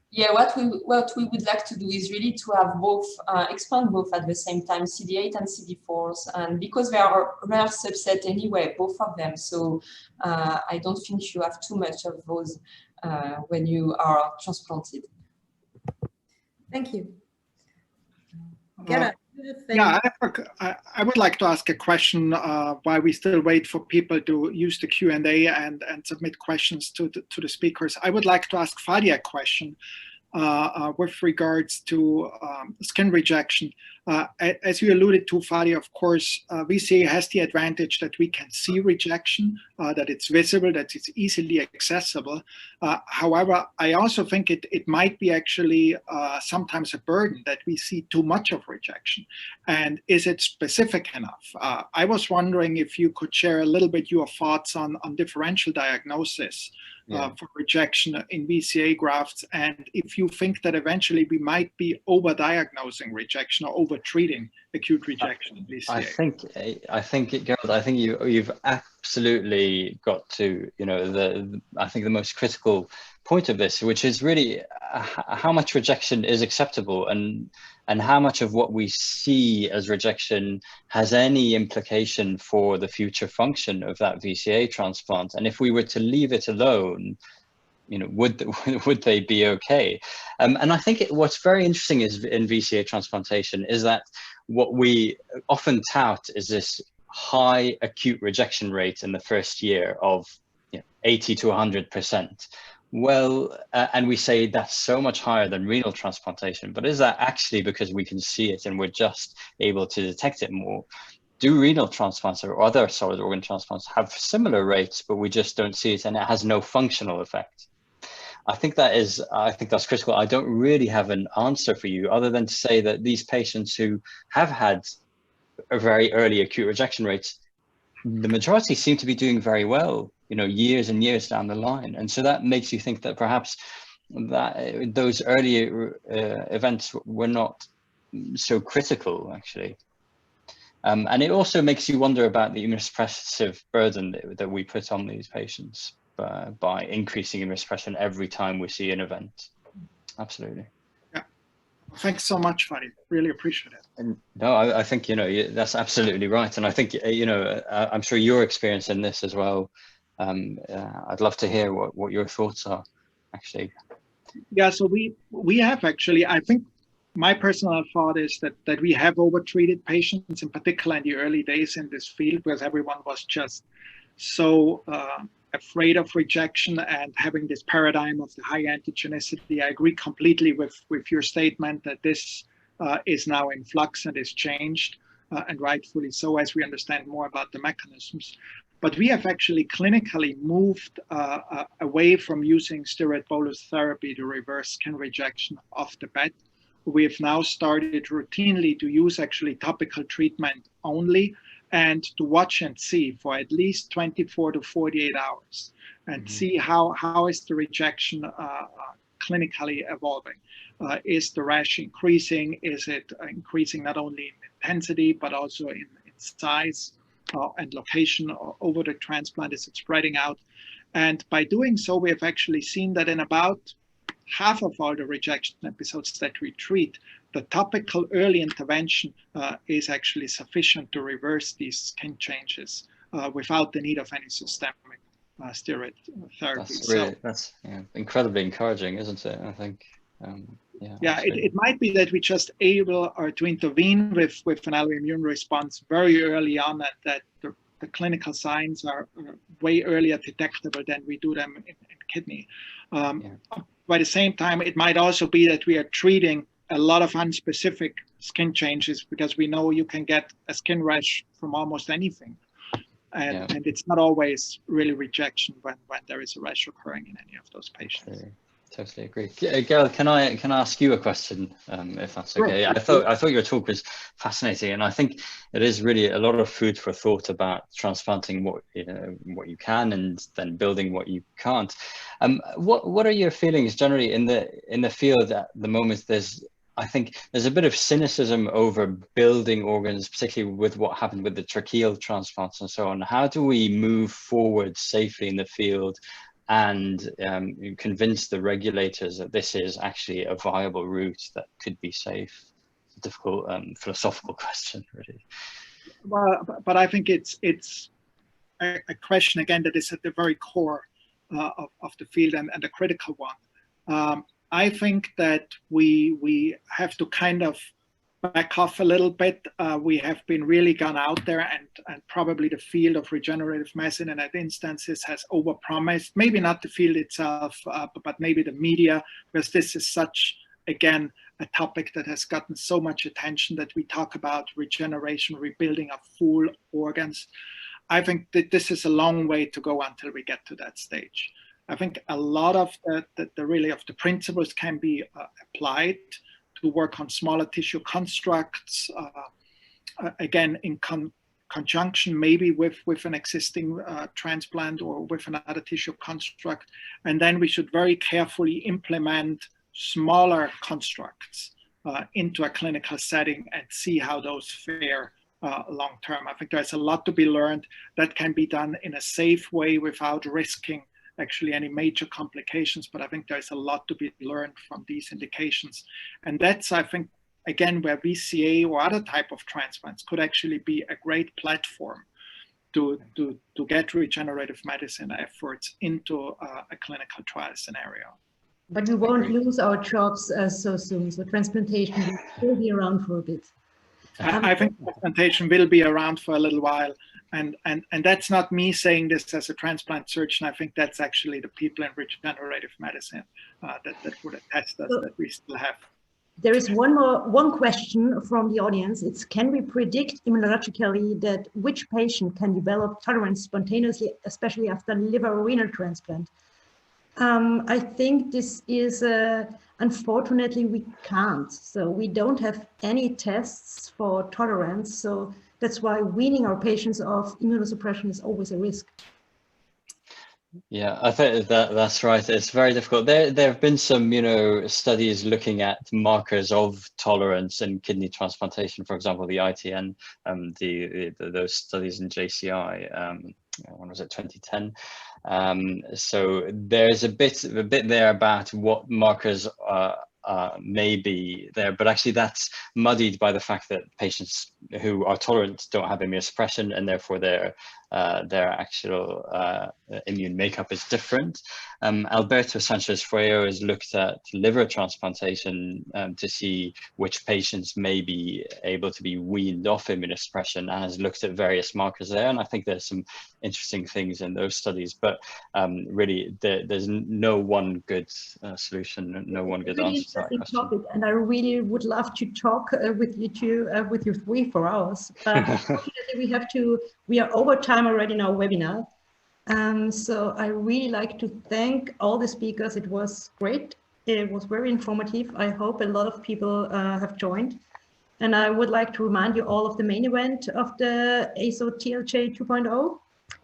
Yeah, what we would like to do is really to have both, expand both at the same time, CD8 and CD4s, and because they are a rare subset anyway, both of them. So I don't think you have too much of those when you are transplanted. Thank you. Yeah, I would like to ask a question while we still wait for people to use the Q&A and submit questions to the speakers. I would like to ask Fadi a question with regards to skin rejection. As you alluded to, Fadi, of course, VCA has the advantage that we can see rejection, that it's visible, that it's easily accessible. However, I also think it might be actually sometimes a burden that we see too much of rejection. And is it specific enough? I was wondering if you could share a little bit your thoughts on differential diagnosis for rejection in VCA grafts, and if you think that eventually we might be over-diagnosing rejection or over-treating acute rejection in VCA. I think, Gerald, I think you've absolutely got to, I think the most critical point of this, which is really how much rejection is acceptable and how much of what we see as rejection has any implication for the future function of that VCA transplant. And if we were to leave it alone, would they be okay? And I think what's very interesting is in VCA transplantation is that what we often tout is this high acute rejection rate in the first year of 80 to 100%. Well, and we say that's so much higher than renal transplantation, but is that actually because we can see it and we're just able to detect it more? Do renal transplants or other solid organ transplants have similar rates, but we just don't see it and it has no functional effect? I think that's critical. I don't really have an answer for you other than to say that these patients who have had a very early acute rejection rates, the majority seem to be doing very well, years and years down the line. And so that makes you think that perhaps that those early events were not so critical, actually. And it also makes you wonder about the immunosuppressive burden that we put on these patients by increasing immunosuppression every time we see an event. Absolutely. Yeah. Thanks so much, Fadi. Really appreciate it. And no, I think, that's absolutely right. And I think, I'm sure your experience in this as well. I'd love to hear what your thoughts are, actually. Yeah, so we have actually, I think my personal thought is that we have overtreated patients, in particular in the early days in this field, because everyone was just so afraid of rejection and having this paradigm of the high antigenicity. I agree completely with your statement that this is now in flux and is changed, and rightfully so, as we understand more about the mechanisms. But we have actually clinically moved away from using steroid bolus therapy to reverse skin rejection off the bat. We have now started routinely to use actually topical treatment only and to watch and see for at least 24 to 48 hours and see how is the rejection clinically evolving. Is the rash increasing? Is it increasing not only in intensity, but also in size and location over the transplant? Is it spreading out? And by doing so, we have actually seen that in about half of all the rejection episodes that we treat, the topical early intervention is actually sufficient to reverse these skin changes without the need of any systemic steroid therapy. That's incredibly encouraging, isn't it? I think. It might be that we just able to intervene with an alloimmune response very early on, that the clinical signs are way earlier detectable than we do them in kidney. By the same time, it might also be that we are treating a lot of unspecific skin changes because we know you can get a skin rash from almost anything. And it's not always really rejection when there is a rash occurring in any of those patients. Totally agree. Gerald, can I ask you a question, if that's okay? Sure. I thought your talk was fascinating, and I think it is really a lot of food for thought about transplanting what you can and then building what you can't. What are your feelings generally in the field at the moment? There's I think there's a bit of cynicism over building organs, particularly with what happened with the tracheal transplants and so on. How do we move forward safely in the field and convince the regulators that this is actually a viable route that could be safe? It's a difficult philosophical question, really. Well, but I think it's a question, again, that is at the very core of the field and a critical one. I think that we have to kind of back off a little bit. We have been really gone out there and probably the field of regenerative medicine in that instances has overpromised, maybe not the field itself, but maybe the media, because this is such, again, a topic that has gotten so much attention that we talk about regeneration, rebuilding of full organs. I think that this is a long way to go until we get to that stage. I think a lot of the principles can be applied to work on smaller tissue constructs, again, in conjunction maybe with an existing transplant or with another tissue construct. And then we should very carefully implement smaller constructs into a clinical setting and see how those fare long term. I think there's a lot to be learned that can be done in a safe way without risking actually any major complications, but I think there's a lot to be learned from these indications. And that's, I think, again, where VCA or other type of transplants could actually be a great platform to get regenerative medicine efforts into a clinical trial scenario. But we won't lose our jobs so soon, so transplantation will still be around for a bit. I think transplantation will be around for a little while. And that's not me saying this as a transplant surgeon. I think that's actually the people in regenerative medicine that would attest us that we still have. There is one question from the audience. It's, can we predict immunologically that which patient can develop tolerance spontaneously, especially after liver or renal transplant? I think this is, unfortunately, we can't. So we don't have any tests for tolerance. So that's why weaning our patients off immunosuppression is always a risk. Yeah, I think that's right. It's very difficult. There have been some, studies looking at markers of tolerance in kidney transplantation, for example, the ITN, those studies in JCI. When was it, 2010? So there's a bit there about what markers may be there, but actually that's muddied by the fact that patients who are tolerant don't have immunosuppression, and therefore their actual immune makeup is different. Alberto Sanchez-Fuero has looked at liver transplantation to see which patients may be able to be weaned off immunosuppression, and has looked at various markers there. And I think there's some interesting things in those studies, but really there's no one good solution, no one good answer to that question. Topic, and I really would love to talk with you two, with you three for hours. But unfortunately, we are over time already in our webinar. So I really like to thank all the speakers. It was great. It was very informative. I hope a lot of people have joined. And I would like to remind you all of the main event of the ESOT TLJ 2.0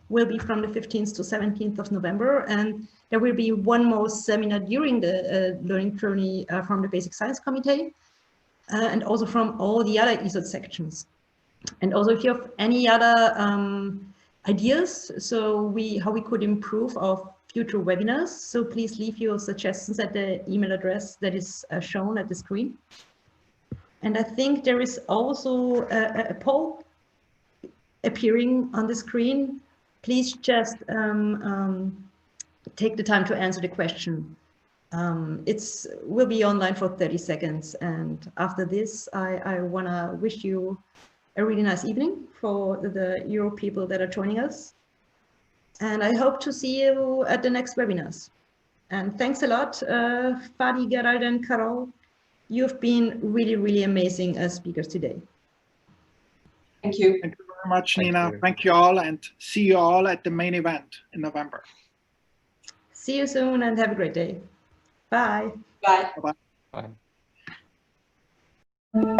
will be from the 15th to 17th of November. And there will be one more seminar during the learning journey from the Basic Science Committee and also from all the other ESOT sections. And also if you have any other ideas, so how we could improve our future webinars, so please leave your suggestions at the email address that is shown at the screen. And I think there is also a poll appearing on the screen. Please just take the time to answer the question. It will be online for 30 seconds. And after this, I want to wish you a really nice evening for the Euro people that are joining us. And I hope to see you at the next webinars. And thanks a lot, Fadi, Gerald, and Carol. You've been really, really amazing as speakers today. Thank you. Thank you very much, Nina. Thank you all, and see you all at the main event in November. See you soon and have a great day. Bye. Bye. Bye-bye. Bye.